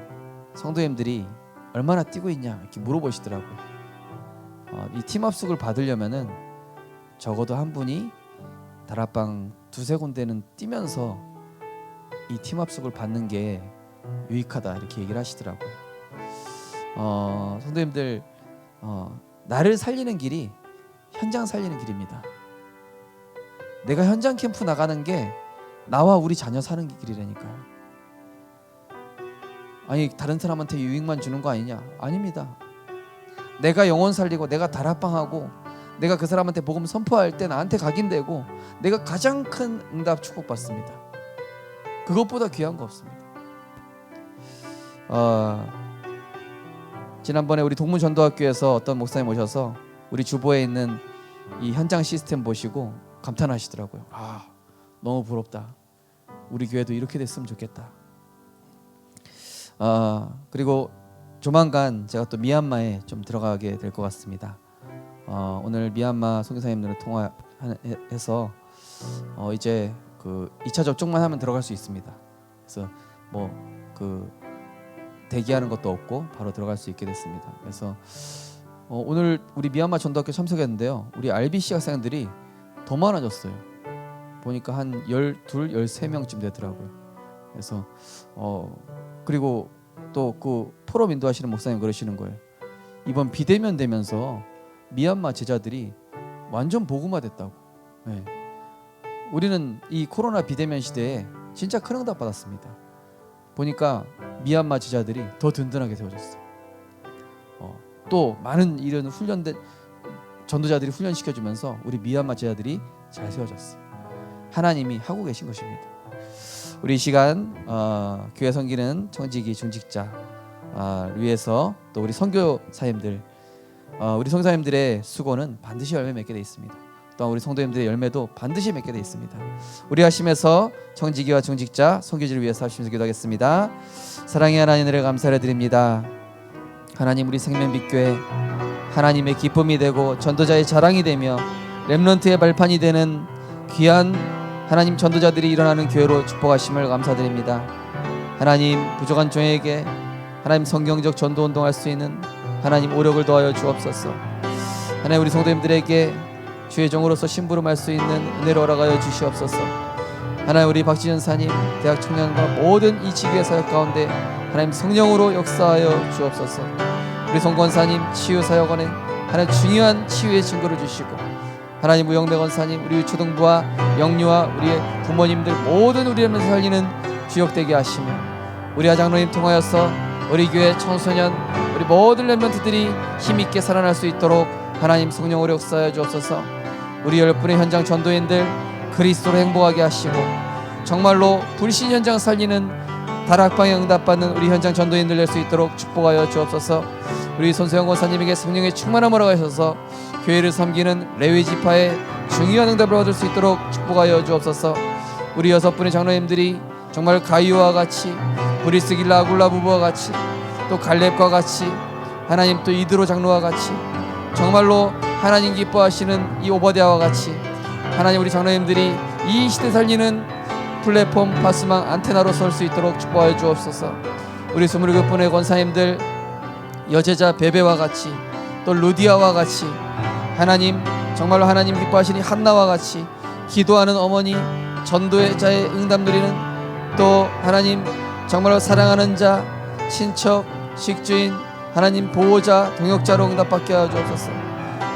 성도님들이 얼마나 뛰고 있냐 이렇게 물어보시더라고요. 이 팀 합숙을 받으려면은 적어도 한 분이 다락방 두세 군데는 뛰면서 이 팀 합숙을 받는 게 유익하다 이렇게 얘기를 하시더라고요. 성도님들, 나를 살리는 길이 현장 살리는 길입니다. 내가 현장 캠프 나가는 게 나와 우리 자녀 사는 길이라니까요. 아니 다른 사람한테 유익만 주는 거 아니냐? 아닙니다. 내가 영혼 살리고 내가 다락방하고 내가 그 사람한테 복음 선포할 때 나한테 각인되고 내가 가장 큰 응답 축복받습니다. 그것보다 귀한 거 없습니다. 지난번에 우리 동문전도학교에서 어떤 목사님 오셔서 우리 주보에 있는 이 현장 시스템 보시고 감탄하시더라고요. 너무 부럽다. 우리 교회도 이렇게 됐으면 좋겠다. 그리고 조만간 제가 또 미얀마에 좀 들어가게 될 것 같습니다. 오늘 미얀마 선교사님들을 통화해서 이제 그 2차 접종만 하면 들어갈 수 있습니다. 그래서 뭐 그 대기하는 것도 없고 바로 들어갈 수 있게 됐습니다. 그래서 오늘 우리 미얀마 전도학교 참석했는데요. 우리 RBC 학생들이 더 많아졌어요. 보니까 한 12, 13명쯤 되더라고요. 그래서 그리고 또 그 포럼 인도하시는 목사님 그러시는 거예요. 이번 비대면 되면서 미얀마 제자들이 완전 복음화됐다고. 네. 우리는 이 코로나 비대면 시대에 진짜 큰 응답 받았습니다. 보니까 미얀마 제자들이 더 든든하게 세워졌어요. 또 많은 이런 훈련된 전도자들이 훈련시켜주면서 우리 미얀마 제자들이 잘 세워졌어요. 하나님이 하고 계신 것입니다. 우리 이 시간 교회 섬기는 청지기 중직자 위해서 또 우리 선교사님들 우리 성사님들의 수고는 반드시 열매 맺게 되어 있습니다. 또한 우리 성도님들의 열매도 반드시 맺게 되어 있습니다. 우리 하심에서 청지기와 중직자 선교지를 위해서 하시면서 기도하겠습니다. 사랑의 하나님을 감사를 드립니다. 하나님, 우리 생명빛교회 하나님의 기쁨이 되고 전도자의 자랑이 되며 렘넌트의 발판이 되는 귀한 하나님 전도자들이 일어나는 교회로 축복하심을 감사드립니다. 하나님, 부족한 종에게 하나님 성경적 전도 운동할 수 있는 하나님 오력을 더하여 주옵소서. 하나님, 우리 성도님들에게 주의 종으로서 심부름할 수 있는 은혜를 허락하여 주시옵소서. 하나님, 우리 박지현 사님 대학 청년과 모든 이 지교회 사역 가운데 하나님 성령으로 역사하여 주옵소서. 우리 송권사님 치유사역원에 하나님 중요한 치유의 증거를 주시고 하나님 우영배 권사님 우리 초등부와 영유아 우리의 부모님들 모든 우리 렘넌트 살리는 주역되게 하시며 우리 아장로님 통하여서 우리 교회 청소년 우리 모든 렘넌트들이 힘있게 살아날 수 있도록 하나님 성령으로 역사하여 주옵소서. 우리 10분의 현장 전도인들 그리스도로 행복하게 하시고 정말로 불신 현장 살리는 다락방에 응답받는 우리 현장 전도인들 될 수 있도록 축복하여 주옵소서. 우리 손세영 권사님에게 성령의 충만함을 허락하셔서 교회를 섬기는 레위 지파의 중요한 응답을 얻을 수 있도록 축복하여 주옵소서. 우리 6분의 장로님들이 정말 가이오와 같이 브리스길라 아굴라 부부와 같이 또 갈렙과 같이 하나님 또 이드로 장로와 같이 정말로 하나님 기뻐하시는 이 오버데아와 같이 하나님 우리 장로님들이 이 시대 살리는 플랫폼 파스망 안테나로 설 수 있도록 축복하여 주옵소서. 우리 27분의 권사님들 여제자 베베와 같이 또 루디아와 같이 하나님 정말로 하나님 기뻐하시니 한나와 같이 기도하는 어머니 전도의 자의 응답 누리는 또 하나님 정말로 사랑하는 자 친척 식주인 하나님 보호자 동역자로 응답받게 하여 주옵소서.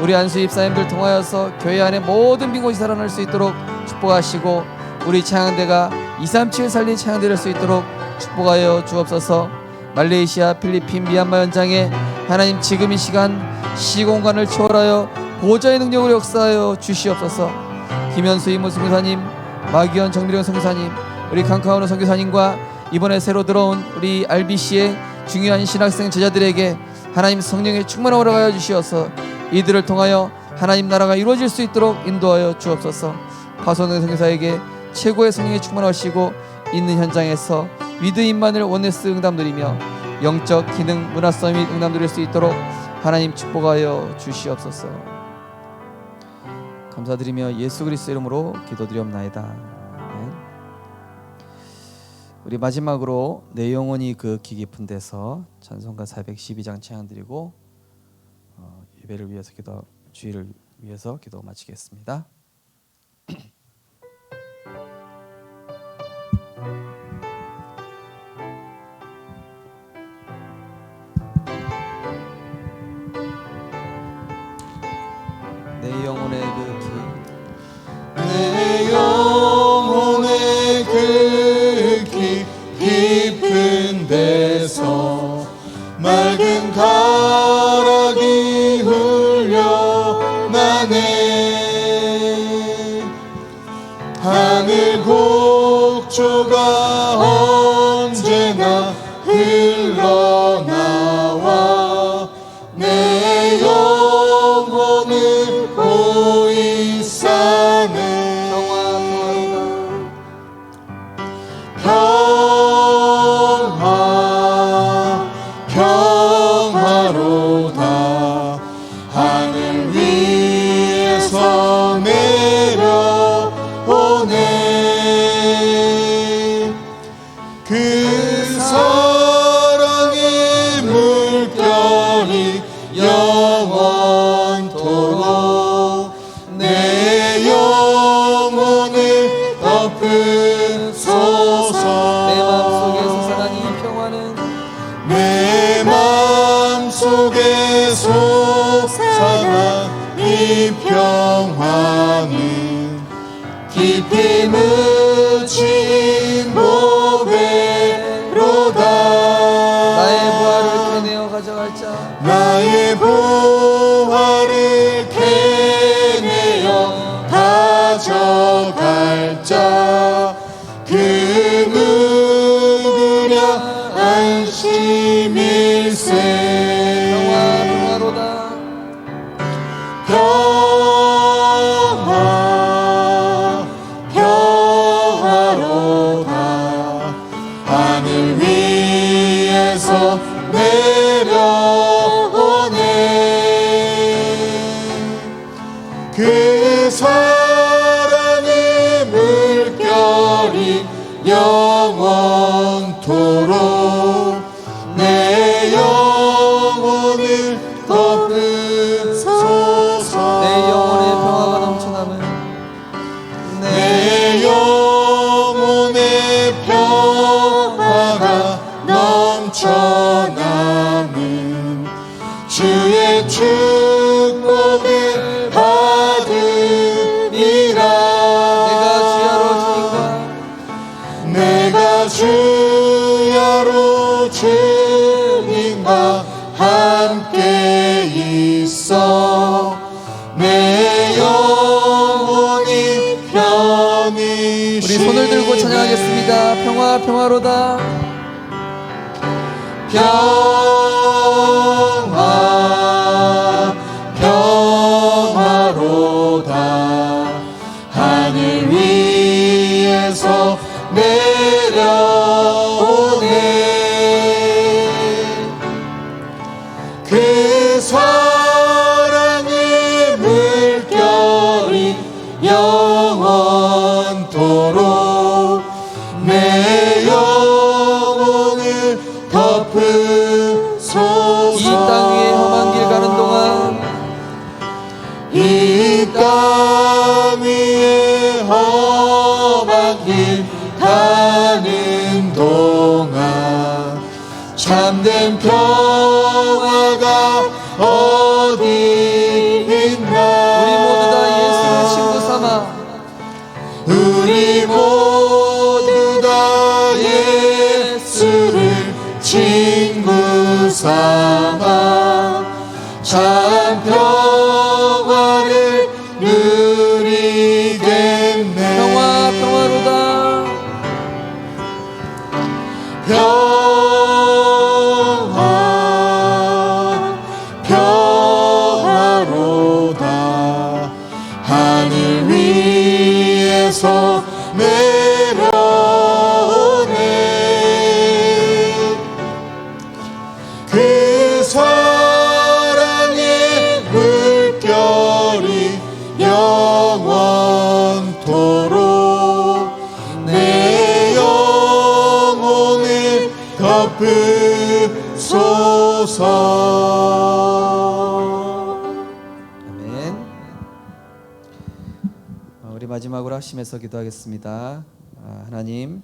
우리 안수 입사님들 통하여서 교회 안에 모든 빈 곳이 살아날 수 있도록 축복하시고 우리 찬양대가 237 살린 찬양대 될 수 있도록 축복하여 주옵소서. 말레이시아 필리핀 미얀마 현장에 하나님 지금 이 시간 시공간을 초월하여 보호자의 능력으로 역사하여 주시옵소서. 김현수 이모 선교사님 마기현 정미령 선교사님 우리 강카오노 선교사님과 이번에 새로 들어온 우리 RBC의 중요한 신학생 제자들에게 하나님 성령의 충만을 허락하여 주시어서 이들을 통하여 하나님 나라가 이루어질 수 있도록 인도하여 주옵소서. 파손의 선교사에게 최고의 성령의 충만하시고 있는 현장에서 위드 임마누엘 원네스 응답 누리며 영적 기능 문화 서밋 응답 누릴 수 있도록 하나님 축복하여 주시옵소서. 감사드리며 예수 그리스도 이름으로 기도드리옵나이다. 아멘. 우리 마지막으로 내 영혼이 그 깊은 데서 찬송가 412장 찬양드리고 예배를 위해서 주의를 위해서 기도 마치겠습니다. 내 영혼의 내 영혼의 그 깊은 데서 맑은 가락이 흘려나네. 하늘 곡조가 언제나 흘러나와 내 영혼을 보이 싸네. 평화로다. 하늘 위에서 내려오네. 그 사랑의 물결이 영원토록 내 영혼을 덮으소서. 내 마음속에 솟아난 이 평화는 내 마음속에 솟아난 이 평화는 깊이 묻힌 보배로다. 나의 부활을 캐내어 가져갈 자, 나의 부활을 캐내어 가져갈 자, 그 누구랴 안심일세. 평화로다. 평화로다. 하늘 위에서 내려오네. 그 사랑의 물결이 영원토록 내 영혼을 덮으소서. 내 영혼의 평화가 넘쳐남은 내 영혼의 평화가 넘쳐나는 주의 축복을 받으리라. 내가 주야로 주님과 함께 있어 내 영혼이 편히 우리 손을 들고 찬양하겠습니다. 평화로다. 평화로다. 하늘 위에서 내려오네. 그 사랑의 물결이 영원토록 내 영혼을 덮으소서. 이 땅 위에 험한 길 가는 동안, 이 땅 위에 험한 길 가는 동안 참된 평화가 어디 있나. 우리 모두 다 예수를 친구 삼아 우리 모두 다 예수를 친구 삼아 참 평화를 누리겠네. 평화로다. 평화로다. 하늘 위에서 내려오네. 그 사랑의 물결이 영원토록 내 영혼을 갚으소서. 아멘. 우리 마지막으로 합심해서 기도하겠습니다. 하나님,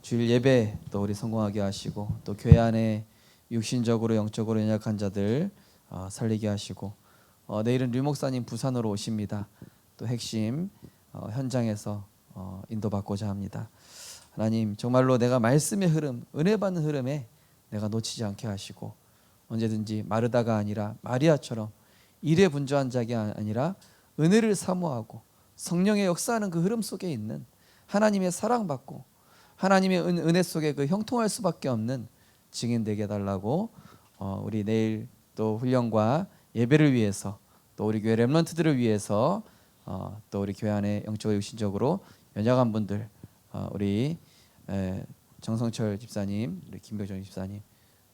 주일 예배 또 우리 성공하게 하시고, 또 교회 안에 육신적으로 영적으로 연약한 자들 살리게 하시고, 내일은 류 목사님 부산으로 오십니다. 또 핵심 현장에서 인도받고자 합니다. 하나님, 정말로 내가 말씀의 흐름, 은혜 받는 흐름에 내가 놓치지 않게 하시고, 언제든지 마르다가 아니라 마리아처럼 일에 분주한 자가 아니라 은혜를 사모하고 성령의 역사하는 그 흐름 속에 있는, 하나님의 사랑받고 하나님의 은혜 속에 그 형통할 수밖에 없는 증인 되게 해달라고, 우리 내일 또 훈련과 예배를 위해서, 또 우리 교회 렘넌트들을 위해서, 또 우리 교회 안에 영적으로 육신적으로 연약한 분들, 우리 정성철 집사님, 우리 김교정 집사님,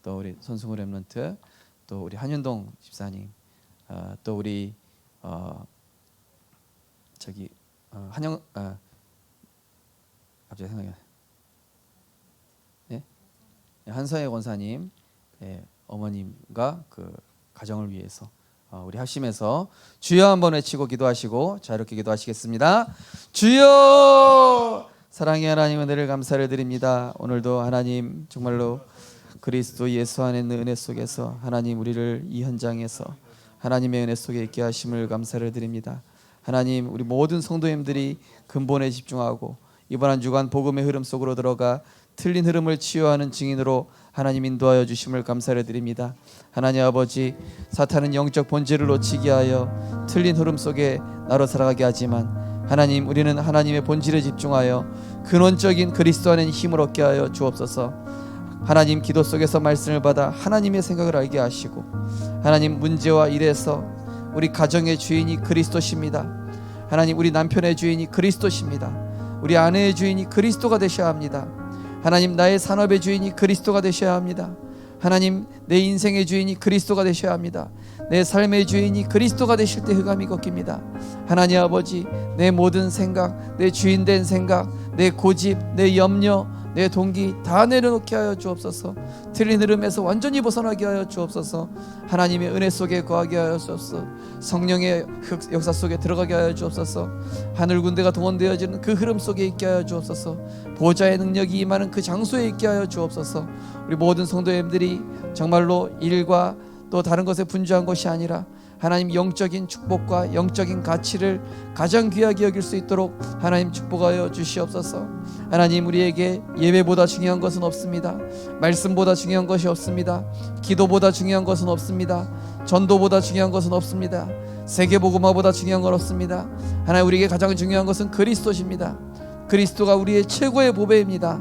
또 우리 손승우 렘넌트, 또 우리 한윤동 집사님, 또 우리 한영 갑자기 생각이 네? 한서혜 권사님 어머님과 그 가정을 위해서 우리 합심해서 주여 한번 외치고 기도하시고 자유롭게 기도하시겠습니다. 주여! 사랑의 하나님, 은혜를 감사를 드립니다. 오늘도 하나님 정말로 그리스도 예수 안에 있는 은혜 속에서 하나님 우리를 이 현장에서 하나님의 은혜 속에 있게 하심을 감사를 드립니다. 하나님, 우리 모든 성도님들이 근본에 집중하고 이번 한 주간 복음의 흐름 속으로 들어가 틀린 흐름을 치유하는 증인으로 하나님 인도하여 주심을 감사를 드립니다. 하나님 아버지, 사탄은 영적 본질을 놓치게 하여 틀린 흐름 속에 나로 살아가게 하지만, 하나님, 우리는 하나님의 본질에 집중하여 근원적인 그리스도 안에 힘을 얻게 하여 주옵소서. 하나님, 기도 속에서 말씀을 받아 하나님의 생각을 알게 하시고, 하나님, 문제와 일에서 우리 가정의 주인이 그리스도십니다. 하나님, 우리 남편의 주인이 그리스도십니다. 우리 아내의 주인이 그리스도가 되셔야 합니다. 하나님, 나의 산업의 주인이 그리스도가 되셔야 합니다. 하나님, 내 인생의 주인이 그리스도가 되셔야 합니다. 내 삶의 주인이 그리스도가 되실 때 흑암이 꺾입니다. 하나님 아버지, 내 모든 생각, 내 주인된 생각, 내 고집, 내 염려, 내 동기 다 내려놓게 하여 주옵소서. 틀린 흐름에서 완전히 벗어나게 하여 주옵소서. 하나님의 은혜 속에 거하게 하여 주옵소서. 성령의 역사 속에 들어가게 하여 주옵소서. 하늘 군대가 동원되어지는 그 흐름 속에 있게 하여 주옵소서. 보좌의 능력이 임하는 그 장소에 있게 하여 주옵소서. 우리 모든 성도님들이 정말로 일과 또 다른 것에 분주한 것이 아니라 하나님 영적인 축복과 영적인 가치를 가장 귀하게 여길 수 있도록 하나님 축복하여 주시옵소서. 하나님, 우리에게 예배보다 중요한 것은 없습니다. 말씀보다 중요한 것이 없습니다. 기도보다 중요한 것은 없습니다. 전도보다 중요한 것은 없습니다. 세계복음화보다 중요한 건 없습니다. 하나님, 우리에게 가장 중요한 것은 그리스도십니다. 그리스도가 우리의 최고의 보배입니다.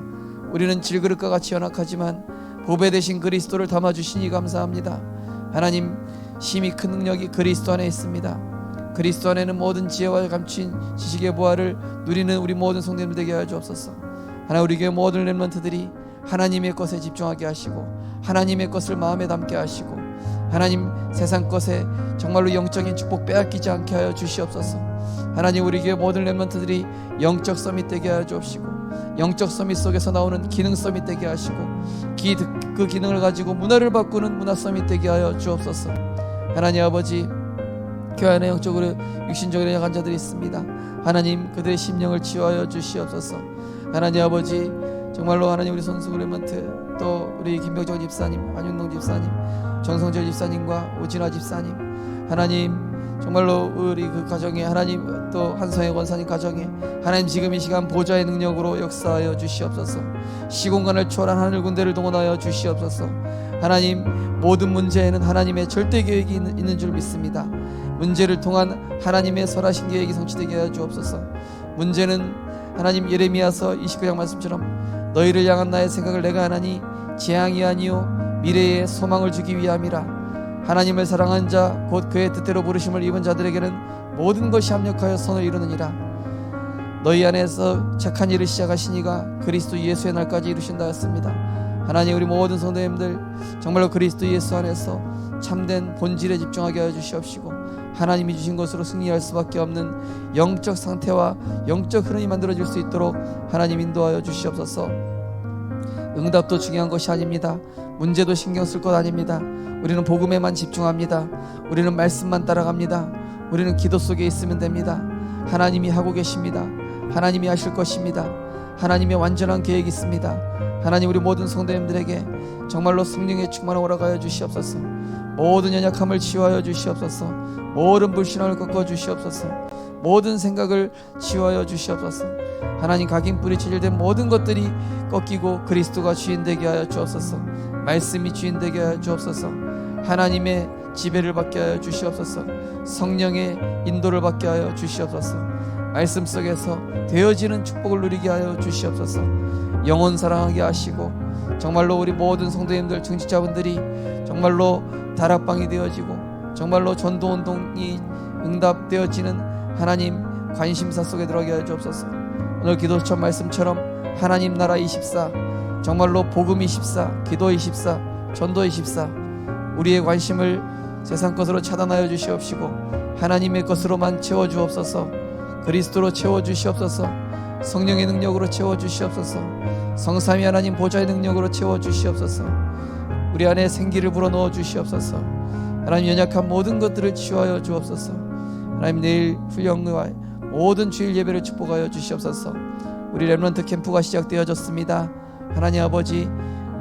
우리는 질그릇과 같이 연약하지만 보배 되신 그리스도를 담아주시니 감사합니다. 하나님, 심히 큰 능력이 그리스도 안에 있습니다. 그리스도 안에는 모든 지혜와 감추인 지식의 보화를 누리는 우리 모든 성도님들 되게 하여 주옵소서. 하나님, 우리 교회 모든 렘넌트들이 하나님의 것에 집중하게 하시고 하나님의 것을 마음에 담게 하시고, 하나님, 세상 것에 정말로 영적인 축복 빼앗기지 않게 하여 주시옵소서. 하나님, 우리 교회 모든 렘넌트들이 영적 서밋 되게 하여 주옵시고, 영적 서밋 속에서 나오는 기능 서밋 되게 하시고, 그 기능을 가지고 문화를 바꾸는 문화 서밋 되게 하여 주옵소서. 하나님 아버지, 교회 안에 영적으로 육신적으로 약한 자들이 있습니다. 하나님, 그들의 심령을 치유하여 주시옵소서. 하나님 아버지, 정말로 하나님, 우리 손승우 렘넌트, 또 우리 김병정 집사님, 한윤동 집사님, 정성철 집사님과 오진아 집사님, 하나님 정말로 우리 그 가정에, 하나님 또 한성혜 권사님 가정에 하나님 지금 이 시간 보좌의 능력으로 역사하여 주시옵소서. 시공간을 초월한 하늘 군대를 동원하여 주시옵소서. 하나님, 모든 문제에는 하나님의 절대 계획이 있는 줄 믿습니다. 문제를 통한 하나님의 선하신 계획이 성취되게 하여 주옵소서. 문제는 하나님, 예레미야서 29장 말씀처럼 너희를 향한 나의 생각을 내가 하나니 재앙이 아니요 미래의 소망을 주기 위함이라. 하나님을 사랑한 자 곧 그의 뜻대로 부르심을 입은 자들에게는 모든 것이 합력하여 선을 이루느니라. 너희 안에서 착한 일을 시작하시니가 그리스도 예수의 날까지 이루신다 했습니다. 하나님, 우리 모든 성도님들 정말로 그리스도 예수 안에서 참된 본질에 집중하게 하여 주시옵시고, 하나님이 주신 것으로 승리할 수밖에 없는 영적 상태와 영적 흐름이 만들어질 수 있도록 하나님 인도하여 주시옵소서. 응답도 중요한 것이 아닙니다. 문제도 신경 쓸 것 아닙니다. 우리는 복음에만 집중합니다. 우리는 말씀만 따라갑니다. 우리는 기도 속에 있으면 됩니다. 하나님이 하고 계십니다. 하나님이 하실 것입니다. 하나님의 완전한 계획이 있습니다. 하나님, 우리 모든 성도님들에게 정말로 성령의 충만을 허락하여 주시옵소서. 모든 연약함을 치유하여 주시옵소서. 모든 불신앙을 꺾어 주시옵소서. 모든 생각을 치유하여 주시옵소서. 하나님, 각인뿌리 체질된 모든 것들이 꺾이고 그리스도가 주인 되게 하여 주옵소서. 말씀이 주인 되게 하여 주옵소서. 하나님의 지배를 받게 하여 주시옵소서. 성령의 인도를 받게 하여 주시옵소서. 말씀 속에서 되어지는 축복을 누리게 하여 주시옵소서. 영혼 사랑하게 하시고 정말로 우리 모든 성도님들, 중직자분들이 정말로 다락방이 되어지고 정말로 전도운동이 응답되어지는 하나님 관심사 속에 들어가게 하여 주옵소서. 오늘 기도처럼 말씀처럼 하나님 나라 24, 정말로 복음 24, 기도 24, 전도 24, 우리의 관심을 세상 것으로 차단하여 주시옵시고 하나님의 것으로만 채워주옵소서. 그리스도로 채워주시옵소서. 성령의 능력으로 채워주시옵소서. 성삼위 하나님 보좌의 능력으로 채워주시옵소서. 우리 안에 생기를 불어넣어 주시옵소서. 하나님, 연약한 모든 것들을 치유하여 주옵소서. 하나님, 내일 훈련과 모든 주일 예배를 축복하여 주시옵소서. 우리 렘넌트 캠프가 시작되어졌습니다. 하나님 아버지,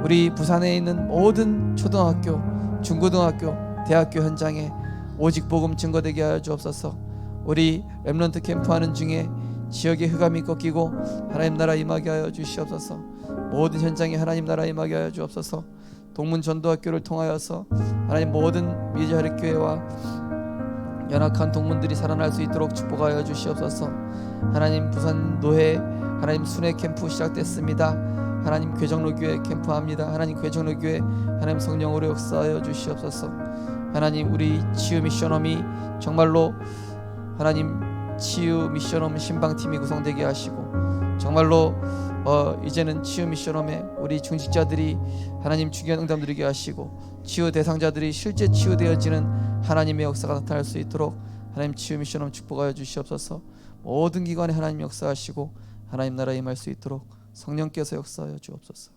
우리 부산에 있는 모든 초등학교, 중고등학교, 대학교 현장에 오직 복음 증거되게 하여 주옵소서. 우리 렘넌트 캠프하는 중에 지역의 흑암이 꺾이고 하나님 나라 임하게 하여 주시옵소서. 모든 현장에 하나님 나라 임하게 하여 주옵소서. 동문 전도학교를 통하여서 하나님 모든 미자립교회와 연약한 동문들이 살아날 수 있도록 축복하여 주시옵소서. 하나님, 부산 노회 하나님 순회 캠프 시작됐습니다. 하나님, 괴정로 교회 캠프합니다. 하나님, 괴정로 교회 하나님 성령으로 역사하여 주시옵소서. 하나님, 우리 치유 미션홈이 정말로 하나님 치유 미션홈 신방팀이 구성되게 하시고 정말로 이제는 치유 미션홈에 우리 중직자들이 하나님 중요한 응답 누리게 하시고 치유 대상자들이 실제 치유되어지는 하나님의 역사가 나타날 수 있도록 하나님 치유 미션홈 축복하여 주시옵소서. 모든 기관에 하나님 역사하시고 하나님 나라 임할 수 있도록 성령께서 역사하여 주옵소서.